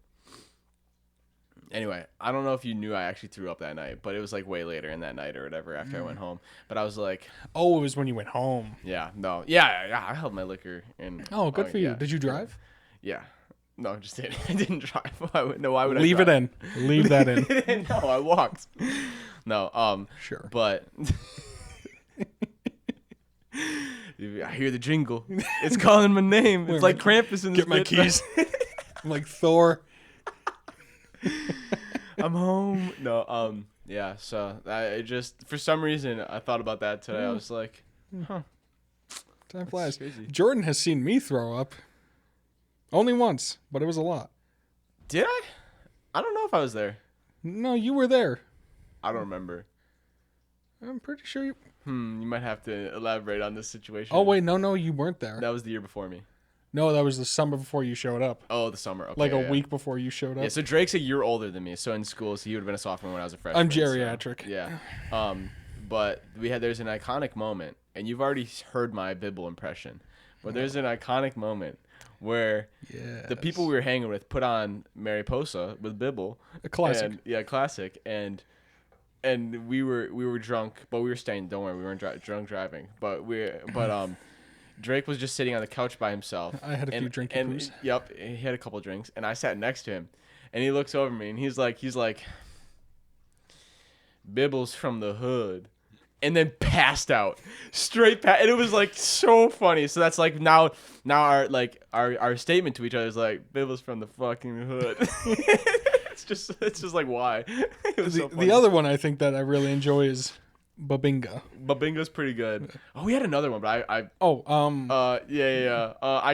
Speaker 1: Anyway, I don't know if you knew I actually threw up that night, but it was like way later in that night or whatever after I went home. But I was like,
Speaker 2: oh, it was when you went home.
Speaker 1: yeah, no, I held my liquor in.
Speaker 2: Oh, good for you.
Speaker 1: Yeah.
Speaker 2: Did you drive?
Speaker 1: Yeah. No, I just didn't. I didn't drive. Why would I
Speaker 2: Leave
Speaker 1: drive?
Speaker 2: it in. Leave that in.
Speaker 1: No, I walked. No,
Speaker 2: Sure.
Speaker 1: but I hear the jingle. It's calling my name. It's like Krampus in this
Speaker 2: Get my
Speaker 1: bitch.
Speaker 2: keys. I'm like Thor.
Speaker 1: I'm home. No, yeah. So I just for some reason I thought about that today. I was like, huh.
Speaker 2: Time flies.
Speaker 1: Crazy.
Speaker 2: Jordan has seen me throw up. Only once, but it was a lot.
Speaker 1: Did I? I don't know if I was there.
Speaker 2: No, you were there.
Speaker 1: I don't remember.
Speaker 2: I'm pretty sure you.
Speaker 1: You might have to elaborate on this situation.
Speaker 2: Oh wait, no, you weren't there.
Speaker 1: That was the year before me.
Speaker 2: No, that was the summer before you showed up.
Speaker 1: Oh, the summer. Okay,
Speaker 2: Like a
Speaker 1: yeah.
Speaker 2: week before you showed up.
Speaker 1: Yeah, so Drake's a year older than me. So in school, so he would have been a sophomore when I was a freshman.
Speaker 2: I'm geriatric.
Speaker 1: So, yeah. But there's an iconic moment, and you've already heard my Bibble impression, but there's an iconic moment where the people we were hanging with put on Mariposa with Bibble.
Speaker 2: A classic.
Speaker 1: Classic. And we were drunk, but we were staying. Don't worry, we weren't drunk driving. But Drake was just sitting on the couch by himself.
Speaker 2: I had a few drinking poos.
Speaker 1: Yep, he had a couple drinks, and I sat next to him, and he looks over me, and he's like, Bibble's from the hood, and then passed out, and it was like so funny. So that's like now our statement to each other is like, Bibble's from the fucking hood. It's just like why. It was so funny.
Speaker 2: The other one I think that I really enjoy is Babinga.
Speaker 1: Babinga's pretty good. Oh, we had another one, but I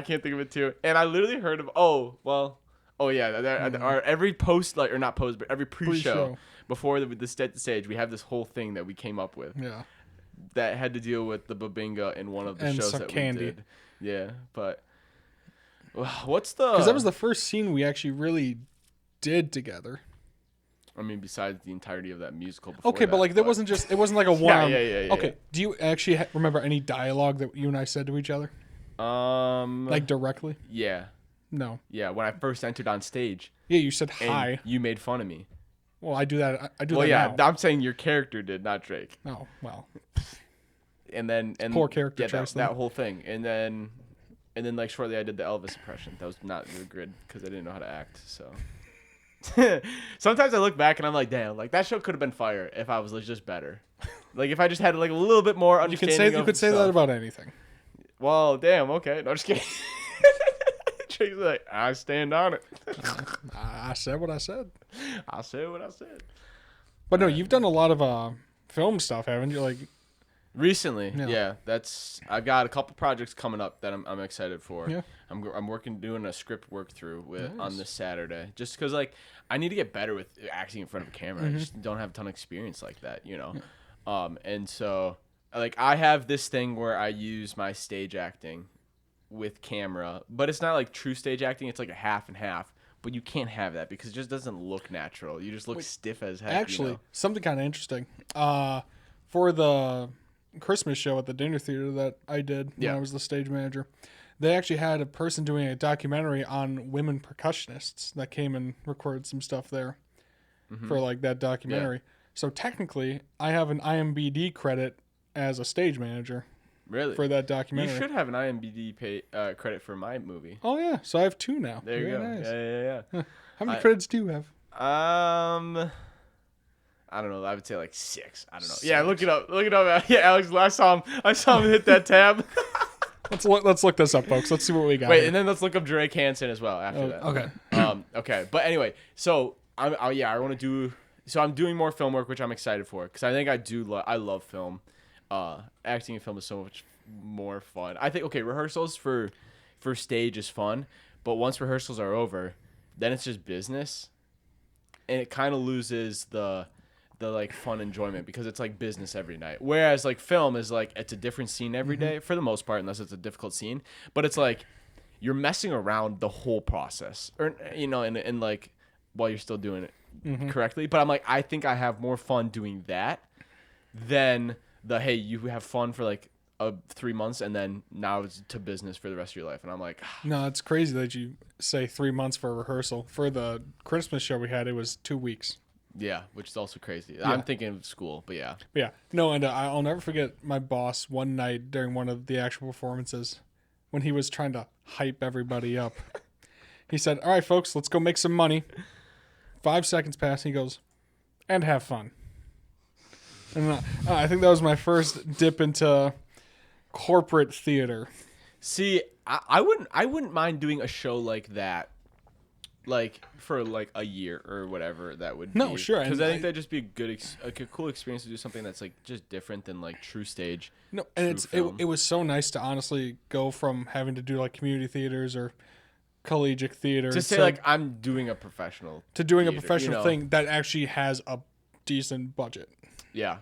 Speaker 1: can't think of it too. And I literally heard of our every post but every pre-show before the stage, we have this whole thing that we came up with.
Speaker 2: Yeah.
Speaker 1: That had to deal with the Babinga in one of the shows that
Speaker 2: candy.
Speaker 1: we did. Yeah, but what's the?
Speaker 2: Because that was the first scene we actually really did together.
Speaker 1: I mean, besides the entirety of that musical. Before
Speaker 2: Okay, but like it wasn't like a one.
Speaker 1: Yeah.
Speaker 2: Okay, do you actually remember any dialogue that you and I said to each other? Like directly?
Speaker 1: Yeah.
Speaker 2: No.
Speaker 1: Yeah, when I first entered on stage.
Speaker 2: Yeah, you said
Speaker 1: and
Speaker 2: hi.
Speaker 1: You made fun of me.
Speaker 2: Well, I do that. I do
Speaker 1: well,
Speaker 2: that
Speaker 1: yeah,
Speaker 2: now.
Speaker 1: I'm saying your character did, not Drake.
Speaker 2: Oh, well.
Speaker 1: And then
Speaker 2: poor character choice.
Speaker 1: That whole thing, and then like shortly I did the Elvis impression. That was not really good because I didn't know how to act. So. Sometimes I look back and I'm like, damn, like that show could have been fire if I was like, just better. Like if I just had like a little bit more understanding.
Speaker 2: You could say that about anything.
Speaker 1: Well, damn, okay. No, just kidding. Drake's like, I stand on it.
Speaker 2: I said what I said.
Speaker 1: I said what I said.
Speaker 2: But no, you've done a lot of film stuff, haven't you? Like
Speaker 1: recently, yeah. I've got a couple projects coming up that I'm excited for.
Speaker 2: Yeah.
Speaker 1: I'm doing a script work through on this Saturday, just because like I need to get better with acting in front of a camera. I just don't have a ton of experience like that, you know. Yeah. And so like I have this thing where I use my stage acting with camera, but it's not like true stage acting. It's like a half and half. But you can't have that because it just doesn't look natural. You just look stiff as heck.
Speaker 2: Actually, something kind of interesting. For the Christmas show at the dinner theater that I did when I was the stage manager, they actually had a person doing a documentary on women percussionists that came and recorded some stuff there for like that documentary. Yeah. So technically, I have an IMBD credit as a stage manager.
Speaker 1: Really?
Speaker 2: For that documentary.
Speaker 1: You should have an IMDb credit for my movie.
Speaker 2: Oh, yeah. So I have 2 now.
Speaker 1: There you go. Nice. Yeah.
Speaker 2: How many credits do you have?
Speaker 1: I don't know. I would say like 6. I don't know. 6. Yeah, look it up. Yeah, Alex, I saw him hit that tab.
Speaker 2: Let's look this up, folks. Let's see what we got.
Speaker 1: Wait,
Speaker 2: here.
Speaker 1: And then let's look up Drake Hansen as well after that.
Speaker 2: Okay.
Speaker 1: Okay. But anyway, so I want to do So I'm doing more film work, which I'm excited for because I think I love film. Acting in film is so much more fun. I think rehearsals for stage is fun, but once rehearsals are over, then it's just business, and it kind of loses the like fun enjoyment because it's like business every night. Whereas like film is like it's a different scene every day for the most part, unless it's a difficult scene. But it's like you're messing around the whole process, or and like while you're still doing it correctly. But I'm like, I think I have more fun doing that than hey, you have fun for like 3 months and then now it's to business for the rest of your life. And I'm like,
Speaker 2: no, it's crazy that you say 3 months for a rehearsal. For the Christmas show we had, it was 2 weeks.
Speaker 1: yeah, which is also crazy.
Speaker 2: Yeah.
Speaker 1: I'm thinking of school, but yeah.
Speaker 2: Yeah. No, and I'll never forget my boss one night during one of the actual performances when he was trying to hype everybody up. He said, all right, folks, let's go make some money. 5 seconds pass. And he goes, and have fun. And I think that was my first dip into corporate theater.
Speaker 1: See, I wouldn't mind doing a show like that, like for like a year or whatever that would.
Speaker 2: No,
Speaker 1: be.
Speaker 2: sure,
Speaker 1: Because I think that'd just be a cool experience to do something that's like just different than like true stage.
Speaker 2: No, and it was so nice to honestly go from having to do like community theaters or collegiate theater
Speaker 1: To say like I'm doing a professional.
Speaker 2: to doing
Speaker 1: theater,
Speaker 2: a professional thing that actually has a decent budget
Speaker 1: Yeah.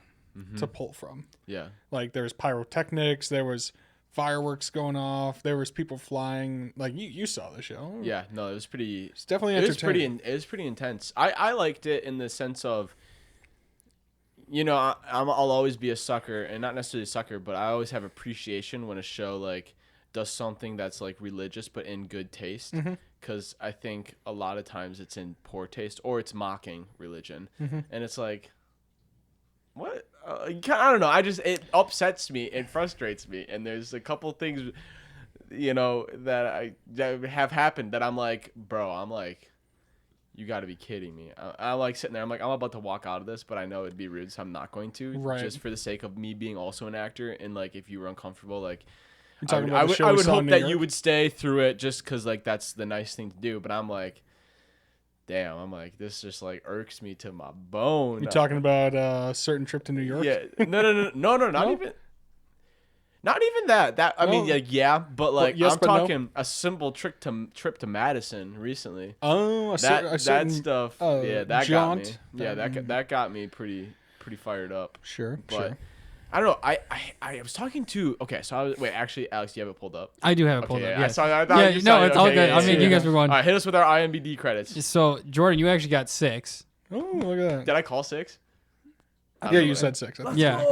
Speaker 2: to pull from.
Speaker 1: Yeah.
Speaker 2: Like there was pyrotechnics, there was fireworks going off, there was people flying. Like you saw the show.
Speaker 1: Yeah. No, it was pretty.
Speaker 2: It's definitely
Speaker 1: It
Speaker 2: entertaining.
Speaker 1: was pretty intense. I liked it in the sense of, I'll always be a sucker, and not necessarily a sucker, but I always have appreciation when a show like does something that's like religious but in good taste. Because I think a lot of times it's in poor taste or it's mocking religion, and it's like, what? I don't know. It upsets me. It frustrates me, and there's a couple things, that have happened that I'm like, bro. I'm like, you got to be kidding me. I'm like sitting there. I'm like, I'm about to walk out of this, but I know it'd be rude, so I'm not going to.
Speaker 2: Right.
Speaker 1: Just for the sake of me being also an actor, and like, if you were uncomfortable, like,
Speaker 2: You're talking
Speaker 1: I
Speaker 2: about the
Speaker 1: would
Speaker 2: show we saw in
Speaker 1: hope
Speaker 2: New
Speaker 1: that
Speaker 2: York?
Speaker 1: you would stay through it, just because like that's the nice thing to do. But I'm like, damn. I'm like, this just like irks me to my bone.
Speaker 2: You talking about a certain trip to New York?
Speaker 1: Yeah. No, not even that. I mean, like, yeah, but like,
Speaker 2: yes,
Speaker 1: I'm
Speaker 2: but no.
Speaker 1: talking a simple trip to Madison recently.
Speaker 2: Oh,
Speaker 1: That
Speaker 2: certain
Speaker 1: stuff. Yeah, that
Speaker 2: jaunt.
Speaker 1: got me. Yeah, that got me pretty fired up.
Speaker 2: Sure,
Speaker 1: But
Speaker 2: sure.
Speaker 1: I don't know. I was talking to. Okay, so actually, Alex, do you have it pulled up?
Speaker 3: I do have it pulled
Speaker 1: Okay,
Speaker 3: up.
Speaker 1: yeah,
Speaker 3: Yes.
Speaker 1: I thought you
Speaker 3: no,
Speaker 1: saw it.
Speaker 3: it's all
Speaker 1: Okay,
Speaker 3: good.
Speaker 1: yeah,
Speaker 3: I mean,
Speaker 1: yeah.
Speaker 3: you guys were going.
Speaker 1: All right, hit us with our IMDb credits.
Speaker 3: So, Jordan, you actually got 6.
Speaker 2: Oh, look at that.
Speaker 1: Did I call 6?
Speaker 2: Yeah, you said 6.
Speaker 3: Yeah.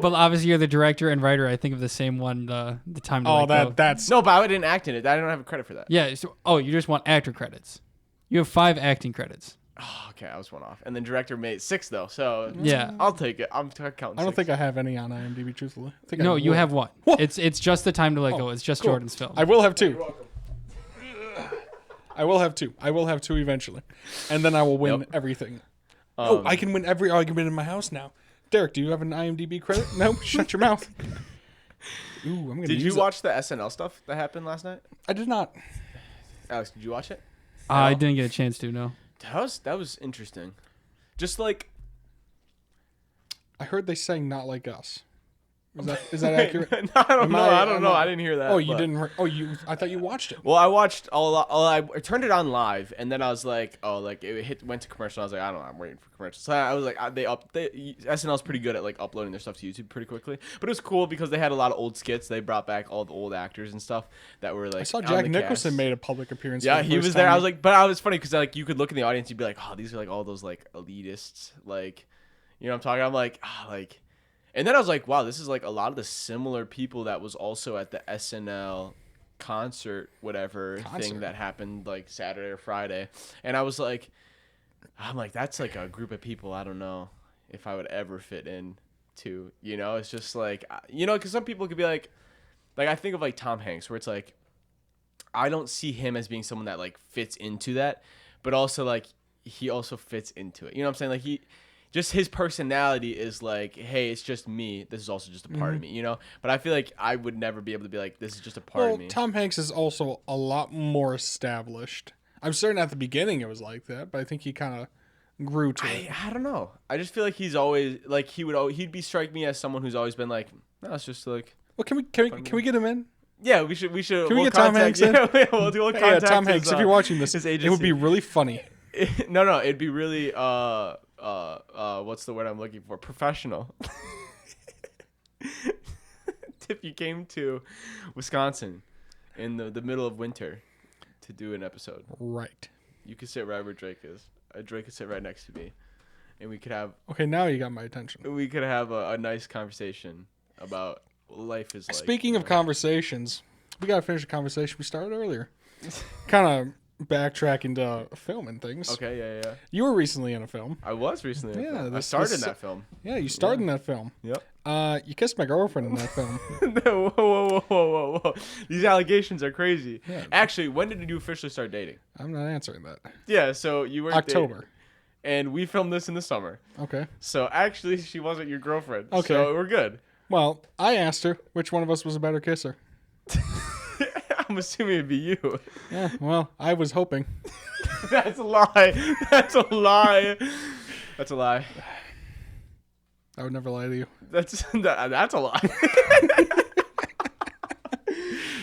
Speaker 3: But obviously, you're the director and writer, I think, of the same one, the time to
Speaker 2: Oh,
Speaker 3: Let Go.
Speaker 2: that's
Speaker 1: No, but I didn't act in it. I don't have a credit for that.
Speaker 3: Yeah. So, you just want actor credits. You have 5 acting credits.
Speaker 1: Oh, okay, I was one off, and then director made 6 though. So
Speaker 3: Yeah.
Speaker 1: I'll take it. I'm counting.
Speaker 2: I don't
Speaker 1: 6.
Speaker 2: think I have any on IMDb, truthfully. I think
Speaker 3: No,
Speaker 2: I
Speaker 3: you
Speaker 2: will.
Speaker 3: have 1.
Speaker 2: What?
Speaker 3: It's just the time to let go. It's just
Speaker 2: cool.
Speaker 3: Jordan's film.
Speaker 2: I will have 2. I will have 2. I will have 2 eventually, and then I will win
Speaker 1: Yep.
Speaker 2: everything. I can win every argument in my house now. Derek, do you have an IMDb credit? No, shut your mouth. Ooh, I'm gonna.
Speaker 1: Did you
Speaker 2: use it.
Speaker 1: watch the SNL stuff that happened last night?
Speaker 2: I did not.
Speaker 1: Alex, did you watch it?
Speaker 3: I didn't get a chance to, no.
Speaker 1: That was interesting. Just like
Speaker 2: I heard they sang "Not Like Us." Is that accurate?
Speaker 1: No, I don't know. I don't know. I didn't hear that.
Speaker 2: Oh, you
Speaker 1: but-
Speaker 2: didn't. I thought you watched it.
Speaker 1: Well, I watched a lot. I turned it on live, and then I was like, "Oh, like it went to commercial." I was like, "I don't know, I'm waiting for commercials." So I was like, SNL's pretty good at like uploading their stuff to YouTube pretty quickly. But it was cool because they had a lot of old skits. They brought back all the old actors and stuff that were like.
Speaker 2: I saw
Speaker 1: on
Speaker 2: Jack
Speaker 1: the
Speaker 2: Nicholson
Speaker 1: cast.
Speaker 2: made a public appearance.
Speaker 1: Yeah,
Speaker 2: for the
Speaker 1: he
Speaker 2: first
Speaker 1: was there.
Speaker 2: time.
Speaker 1: I was like, but I was funny because like you could look in the audience, you'd be like, "Oh, these are like all those like elitists." Like, you know what I'm talking? I'm like, like. And then I was like, wow, this is like a lot of the similar people that was also at the SNL concert, whatever thing that happened like Saturday or Friday. And I was like, I'm like, that's like a group of people I don't know if I would ever fit in to, it's just like, because some people could be like I think of like Tom Hanks, where it's like, I don't see him as being someone that like fits into that, but also like he also fits into it. You know what I'm saying? Like just his personality is like, hey, it's just me. This is also just a part of me, But I feel like I would never be able to be like, this is just a part of me.
Speaker 2: Tom Hanks is also a lot more established. I'm certain at the beginning it was like that, but I think he kind of grew to it.
Speaker 1: I don't know. I just feel like he's always like he'd be strike me as someone who's always been like, no, it's just like.
Speaker 2: Well, can we get him in?
Speaker 1: Yeah, we should.
Speaker 2: Can we get Tom Hanks in?
Speaker 1: We'll contact
Speaker 2: Tom Hanks, if you're watching this,
Speaker 1: his
Speaker 2: it
Speaker 1: agency.
Speaker 2: would be really funny.
Speaker 1: No, it'd be really what's the word I'm looking for? Professional. If you came to Wisconsin in the middle of winter to do an episode,
Speaker 2: Right.
Speaker 1: you could sit right where Drake is. Drake could sit right next to me, and we could have
Speaker 2: Okay, now you got my attention.
Speaker 1: a nice conversation about what life is like.
Speaker 2: Speaking of conversations, we got to finish a conversation we started earlier. Kind of backtracking to film and things.
Speaker 1: Okay, yeah.
Speaker 2: You were recently in a film.
Speaker 1: I was recently.
Speaker 2: Yeah,
Speaker 1: I
Speaker 2: this-
Speaker 1: started
Speaker 2: this-
Speaker 1: in that film.
Speaker 2: Yeah, you starred in that film.
Speaker 1: Yep.
Speaker 2: You kissed my girlfriend in that film.
Speaker 1: Whoa. These allegations are crazy.
Speaker 2: Yeah.
Speaker 1: Actually, when did you officially start dating?
Speaker 2: I'm not answering that.
Speaker 1: Yeah, so you were
Speaker 2: October.
Speaker 1: and we filmed this in the summer.
Speaker 2: Okay.
Speaker 1: So actually, she wasn't your girlfriend.
Speaker 2: Okay.
Speaker 1: So we're good.
Speaker 2: Well, I asked her which one of us was a better kisser.
Speaker 1: I'm assuming it'd be you.
Speaker 2: Yeah, well, I was hoping.
Speaker 1: That's a lie. That's a lie. That's a lie.
Speaker 2: I would never lie to you.
Speaker 1: That's a lie.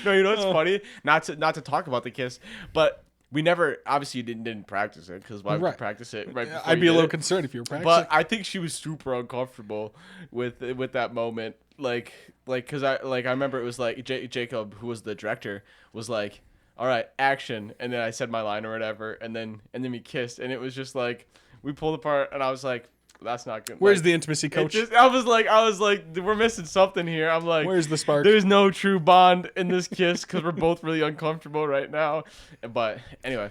Speaker 1: No, you know what's funny? Not to talk about the kiss, but we never obviously didn't practice it because why would
Speaker 2: Right.
Speaker 1: we practice it right before
Speaker 2: I'd
Speaker 1: you
Speaker 2: be a
Speaker 1: did
Speaker 2: little
Speaker 1: it?
Speaker 2: concerned if you were practicing.
Speaker 1: But I think she was super uncomfortable with that moment, like because I remember it was like Jacob, who was the director, was like, "All right, action," and then I said my line or whatever, and then we kissed, and it was just like we pulled apart, and I was like, "That's not good."
Speaker 2: Where's
Speaker 1: like,
Speaker 2: the intimacy coach?
Speaker 1: I was like, we're missing something here. I'm like,
Speaker 2: Where's the spark?
Speaker 1: there's no true bond in this kiss because we're both really uncomfortable right now. But anyway,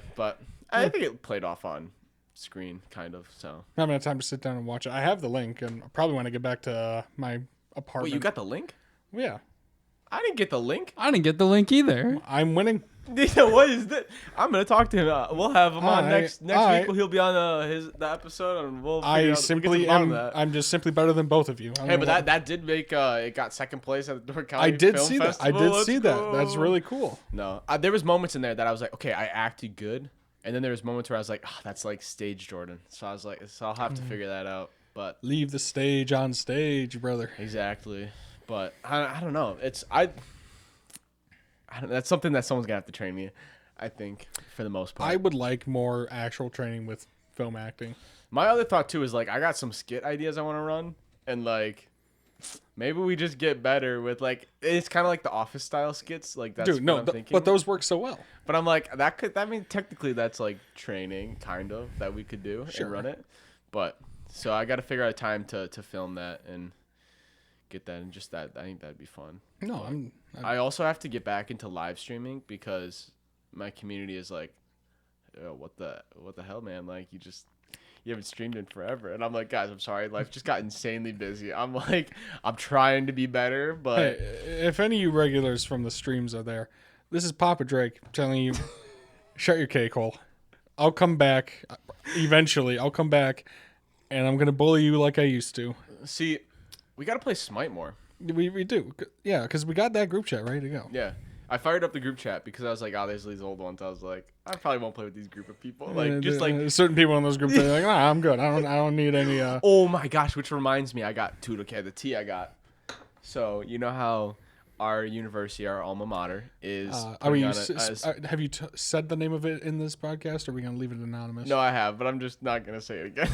Speaker 1: I think it played off on screen, kind of. So.
Speaker 2: I haven't had time to sit down and watch it. I have the link, and I probably want to get back to my apartment.
Speaker 1: Wait, you got the link?
Speaker 2: Yeah.
Speaker 1: I didn't get the link.
Speaker 3: I didn't get the link either.
Speaker 2: I'm winning.
Speaker 1: What is that? I'm gonna talk to him. We'll have him on next
Speaker 2: alright.
Speaker 1: week. He'll be on the episode, and we'll. Figure out, we'll get to
Speaker 2: simply
Speaker 1: the bottom
Speaker 2: am.
Speaker 1: of that.
Speaker 2: I'm just simply better than both of you. I don't
Speaker 1: Hey,
Speaker 2: know
Speaker 1: but
Speaker 2: what-
Speaker 1: that did make it got second place at the Dork County
Speaker 2: I did
Speaker 1: Film
Speaker 2: see that. I
Speaker 1: Festival.
Speaker 2: did
Speaker 1: Let's
Speaker 2: see that.
Speaker 1: go.
Speaker 2: That's really cool.
Speaker 1: No, there was moments in there that I was like, okay, I acted good, and then there was moments where I was like, oh, that's like stage Jordan. So I was like, I'll have to figure that out. But
Speaker 2: Leave the stage on stage, brother.
Speaker 1: exactly. But I don't know. That's something that someone's gonna have to train me. I think for the most part.
Speaker 2: I would like more actual training with film acting.
Speaker 1: My other thought too is like I got some skit ideas I want to run, and like maybe we just get better with like it's kind of like the Office style skits. Like that's
Speaker 2: Dude,
Speaker 1: what
Speaker 2: no,
Speaker 1: I'm thinking.
Speaker 2: but those work so well.
Speaker 1: But I'm like that means technically that's like training kind of that we could do
Speaker 2: Sure.
Speaker 1: and run it. But so I got to figure out a time to film that and get that and just that. I think that'd be fun.
Speaker 2: No,
Speaker 1: I also have to get back into live streaming because my community is like, oh, what the hell, man? Like you haven't streamed in forever. And I'm like, guys, I'm sorry. Life just got insanely busy. I'm like, I'm trying to be better, but
Speaker 2: Hey, if any of you regulars from the streams are there, this is Papa Drake telling you, shut your cake hole. I'll come back eventually. I'll come back, and I'm gonna bully you like I used to.
Speaker 1: see, we got to play Smite more.
Speaker 2: We do, yeah, because we got that group chat ready to go.
Speaker 1: Yeah. I fired up the group chat because I was like, oh, there's these old ones. I was like, I probably won't play with these group of people. Like, just like,
Speaker 2: certain people in those groups are like, I'm good. I don't need any.
Speaker 1: oh my gosh, which reminds me, I got the tea I got. So, you know how our university, our alma mater, is.
Speaker 2: Are we?
Speaker 1: putting on
Speaker 2: Have you said the name of it in this podcast? Or are we gonna leave it anonymous?
Speaker 1: no, I have, but I'm just not going to say it again.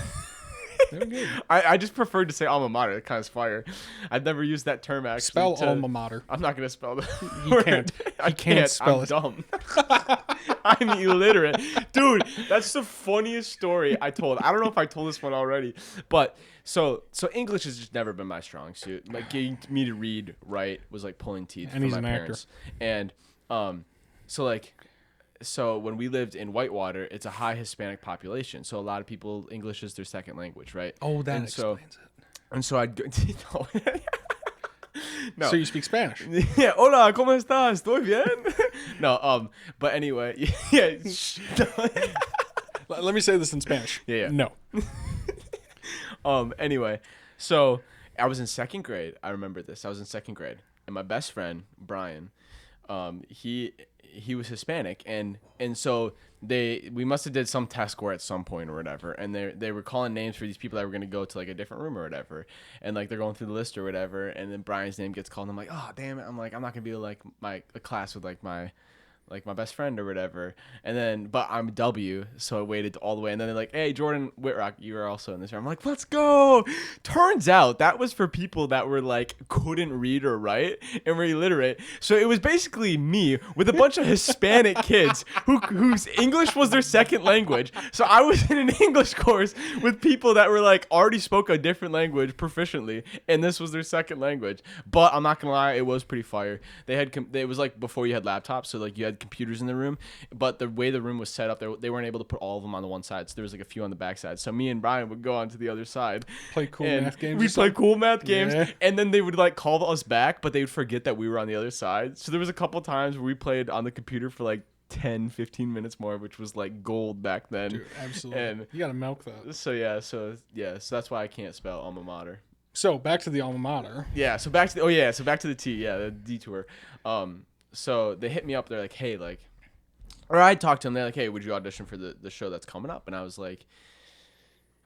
Speaker 2: Very good.
Speaker 1: I just preferred to say alma mater. It kind of fire. I've never used that term actually.
Speaker 2: Spell alma mater.
Speaker 1: I'm not gonna spell that.
Speaker 2: You can't.
Speaker 1: I
Speaker 2: You can't spell
Speaker 1: I'm
Speaker 2: it.
Speaker 1: dumb. I'm illiterate, dude. That's the funniest story I told. I don't know if I told this one already, but so English has just never been my strong suit. Like getting me to read, write was like pulling teeth
Speaker 2: And
Speaker 1: for
Speaker 2: he's
Speaker 1: my
Speaker 2: an actor.
Speaker 1: parents. And so when we lived in Whitewater, it's a high Hispanic population. So a lot of people, English is their second language, right?
Speaker 2: Oh, that
Speaker 1: And
Speaker 2: explains it.
Speaker 1: And so I'd go. No.
Speaker 2: So you speak Spanish?
Speaker 1: Yeah, hola, ¿cómo estás? ¿Estoy bien? No, but anyway, yeah.
Speaker 2: Let me say this in Spanish.
Speaker 1: Yeah.
Speaker 2: No.
Speaker 1: Anyway, so I was in second grade. I remember this. I was in second grade, and my best friend Brian, he was Hispanic, and so we must have did some test score at some point or whatever, and they were calling names for these people that were going to go to like a different room or whatever, and like they're going through the list or whatever, and then Brian's name gets called, and I'm like, oh damn it, I'm like, I'm not gonna be like a class with like my best friend or whatever, and then but I'm W, so I waited all the way, and then they're like, hey, Jordan Whitrock, you are also in this room. I'm like, let's go. Turns out that was for people that were like couldn't read or write and were illiterate, so it was basically me with a bunch of Hispanic kids whose English was their second language. So I was in an English course with people that were like already spoke a different language proficiently, and this was their second language. But I'm not gonna lie, it was pretty fire. It was like before you had laptops, so like you had computers in the room, but the way the room was set up, they weren't able to put all of them on the one side, so there was like a few on the back side. So me and Brian would go on to the other side,
Speaker 2: Play cool math games.
Speaker 1: We play cool math games, and then they would like call us back, but they would forget that we were on the other side. So there was a couple times where we played on the computer for like 10-15 minutes more, which was like gold back then.
Speaker 2: Dude, absolutely. And you gotta milk that.
Speaker 1: So that's why I can't spell alma mater.
Speaker 2: So back to the alma mater.
Speaker 1: Yeah. So back to the T. Yeah, the detour. So they hit me up. They're like, hey, like, or I talked to them. They're like, hey, would you audition for the show that's coming up? And I was like,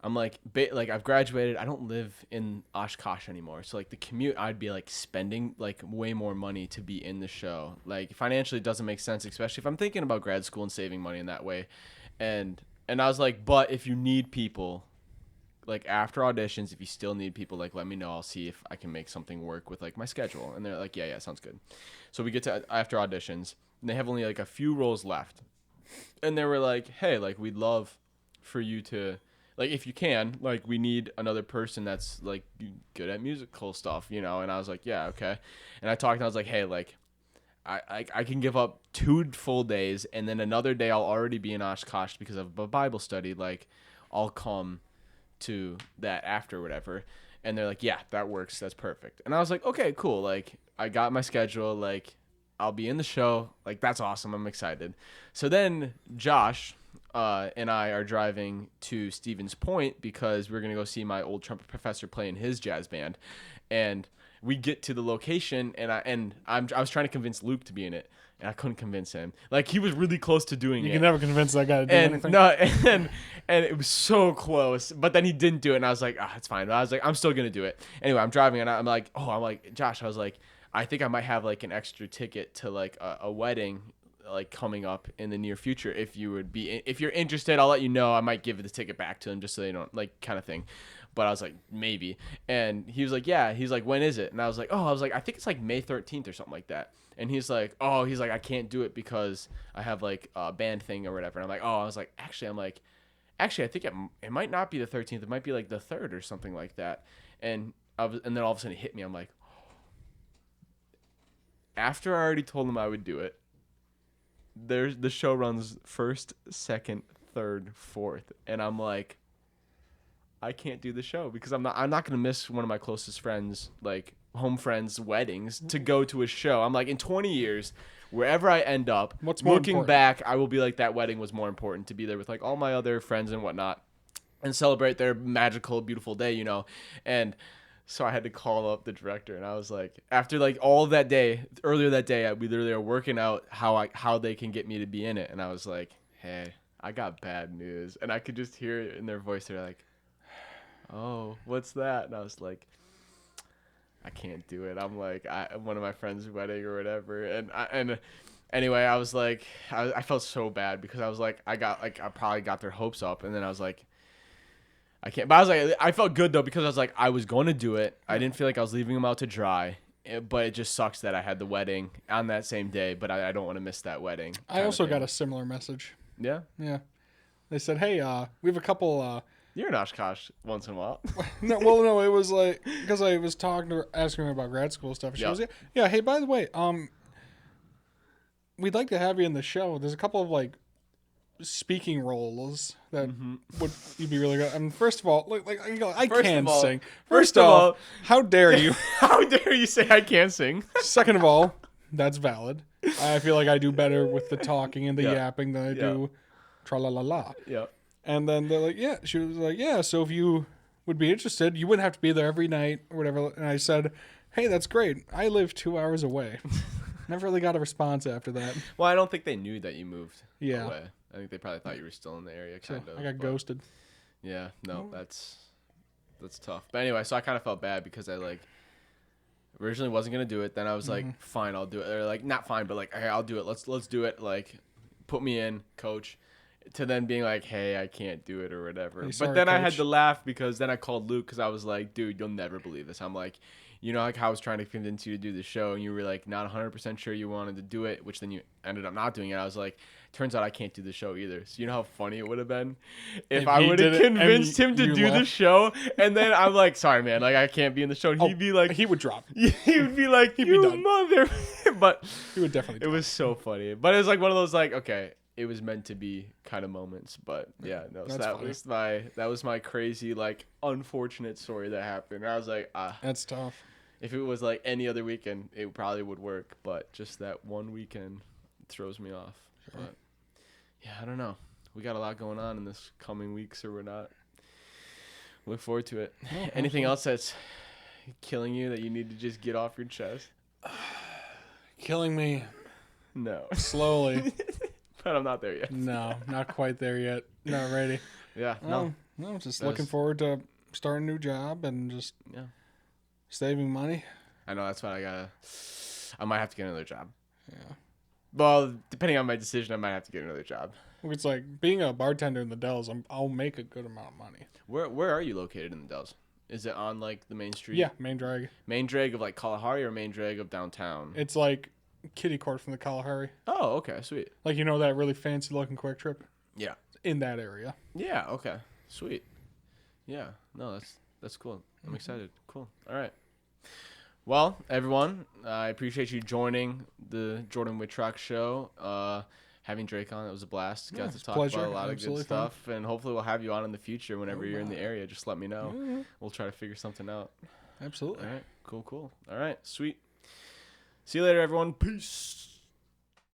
Speaker 1: I've graduated. I don't live in Oshkosh anymore. So like the commute, I'd be like spending like way more money to be in the show. Like financially, it doesn't make sense, especially if I'm thinking about grad school and saving money in that way. And I was like, but if you need people, like after auditions, if you still need people, like let me know. I'll see if I can make something work with like my schedule. And they're like, yeah, sounds good. So we get to after auditions, and they have only like a few roles left. And they were like, hey, like we'd love for you to, like if you can, like we need another person that's like good at musical stuff, you know. And I was like, yeah, okay. And I talked, and I was like, hey, like I can give up 2 full days, and then another day I'll already be in Oshkosh because of a Bible study. Like I'll come to that after or whatever. And they're like, yeah, that works, that's perfect. And I was like, okay, cool, like I got my schedule, like I'll be in the show, like that's awesome, I'm excited. So then Josh and I are driving to Stevens Point because we're gonna go see my old trumpet professor play in his jazz band. And we get to the location, and I was trying to convince Luke to be in it, and I couldn't convince him. Like he was really close to doing it.
Speaker 2: You can never convince that guy to do anything.
Speaker 1: No, and it was so close, but then he didn't do it, and I was like, it's fine. But I was like, I'm still gonna do it. Anyway, I'm driving, and I'm like, Josh, I was like, I think I might have like an extra ticket to like a wedding like coming up in the near future. If you're interested, I'll let you know. I might give the ticket back to him just so they don't like kind of thing. But I was like, maybe. And he was like, yeah. He's like, when is it? And I was like, I think it's like May 13th or something like that. And he's like, I can't do it because I have like a band thing or whatever. And I'm like, I was like, actually, I think it might not be the 13th. It might be like the 3rd or something like that. And then all of a sudden it hit me. I'm like, after I already told him I would do it, the show runs 1st, 2nd, 3rd, 4th. And I'm like, I can't do the show because I'm not going to miss one of my closest friends, like home friends' weddings to go to a show. I'm like, in 20 years, wherever I end up, looking back, I will be like, that wedding was more important, to be there with like all my other friends and whatnot and celebrate their magical, beautiful day, you know? And so I had to call up the director, and I was like, after like all of that day, earlier that day, we literally were working out how they can get me to be in it. And I was like, hey, I got bad news. And I could just hear it in their voice. They're like, oh, what's that? And I was like, I can't do it. I'm like, one of my friends' wedding or whatever. And anyway, I was like, I felt so bad because I was like, I probably got their hopes up. And then I was like, I can't. But I was like, I felt good though because I was like, I was going to do it. I didn't feel like I was leaving them out to dry. But it just sucks that I had the wedding on that same day. But I don't want to miss that wedding.
Speaker 2: I also got a similar message.
Speaker 1: Yeah?
Speaker 2: Yeah. They said, hey, we have a couple...
Speaker 1: You're in Oshkosh once in a while.
Speaker 2: No, it was like, because I was asking her about grad school stuff. She was, yeah, hey, by the way, we'd like to have you in the show. There's a couple of like speaking roles that would you'd be really good. I mean, first of all, I can sing. First of all, how dare you?
Speaker 1: How dare you say I can't sing?
Speaker 2: Second of all, that's valid. I feel like I do better with the talking and the yapping than I do tra-la-la-la.
Speaker 1: Yeah.
Speaker 2: And then they're like, yeah. She was like, yeah, so if you would be interested, you wouldn't have to be there every night or whatever. And I said, hey, that's great. I live 2 hours away. Never really got a response after that.
Speaker 1: Well, I don't think they knew that you moved
Speaker 2: Yeah.
Speaker 1: away. I think they probably thought you were still in the area,
Speaker 2: So
Speaker 1: kind of.
Speaker 2: I got
Speaker 1: but-
Speaker 2: ghosted.
Speaker 1: Yeah, no, that's tough. But anyway, so I kind of felt bad because I like originally wasn't gonna do it. Then I was like, fine, I'll do it. Or like not fine, but like, hey, I'll do it. Let's do it. Like, put me in, coach. To then being like, hey, I can't do it or whatever.
Speaker 2: Hey,
Speaker 1: But
Speaker 2: sorry,
Speaker 1: then I had
Speaker 2: coach.
Speaker 1: to laugh because then I called Luke because I was like, dude, you'll never believe this. I'm like, you know, like how I was trying to convince you to do the show and you were like not 100% sure you wanted to do it, which then you ended up not doing it. I was like, turns out I can't do the show either. So you know how funny it would have been if I
Speaker 2: he
Speaker 1: would
Speaker 2: did
Speaker 1: have
Speaker 2: it and
Speaker 1: convinced him to
Speaker 2: you
Speaker 1: do the
Speaker 2: left.
Speaker 1: show. And then I'm like, sorry, man, like I can't be in the show. And he'd be like,
Speaker 2: He would drop.
Speaker 1: he would be like,
Speaker 2: He'd be
Speaker 1: you
Speaker 2: done.
Speaker 1: mother. But
Speaker 2: He would definitely
Speaker 1: it
Speaker 2: drop.
Speaker 1: was so funny. But it was like one of those like, okay, it was meant to be kind of moments. But yeah, no, so
Speaker 2: That's
Speaker 1: that was my crazy like unfortunate story that happened. I was like,
Speaker 2: That's tough.
Speaker 1: if it was like any other weekend, it probably would work. But just that one weekend throws me off.
Speaker 2: Sure.
Speaker 1: But yeah, I don't know. We got a lot going on in this coming weeks, or we're not. Look forward to it. Anything else that's killing you that you need to just get off your chest?
Speaker 2: Killing me
Speaker 1: No.
Speaker 2: slowly.
Speaker 1: But I'm not there yet.
Speaker 2: No, not quite there yet. Not ready.
Speaker 1: Yeah, no.
Speaker 2: No, just
Speaker 1: That
Speaker 2: looking
Speaker 1: was-
Speaker 2: forward to starting a new job and just
Speaker 1: Yeah.
Speaker 2: saving money.
Speaker 1: I know that's what I might have to get another job.
Speaker 2: Yeah.
Speaker 1: Well, depending on my decision, I might have to get another job.
Speaker 2: It's like being a bartender in the Dells, I'll make a good amount of money.
Speaker 1: Where are you located in the Dells? Is it on like the main street?
Speaker 2: Yeah, main drag.
Speaker 1: Main drag of like Kalahari or main drag of downtown?
Speaker 2: It's like kitty court from the Kalahari.
Speaker 1: Oh, okay, sweet.
Speaker 2: Like, you know, that really fancy looking Quick Trip?
Speaker 1: Yeah.
Speaker 2: In that area.
Speaker 1: Yeah, okay. Sweet. Yeah. No, that's cool. I'm excited. Cool. All right. Well, everyone, I appreciate you joining the Jordan Whitrock Show. Having Drake on, it was a blast. Got
Speaker 2: Yeah,
Speaker 1: to
Speaker 2: it's a
Speaker 1: talk
Speaker 2: pleasure.
Speaker 1: about a lot of
Speaker 2: Absolutely
Speaker 1: good stuff, and hopefully we'll have you on in the future whenever
Speaker 2: Oh,
Speaker 1: you're in the
Speaker 2: my.
Speaker 1: area. Just let me know.
Speaker 2: Mhm.
Speaker 1: We'll try to figure something out.
Speaker 2: Absolutely.
Speaker 1: All right. Cool. All right. Sweet. See you later, everyone. Peace.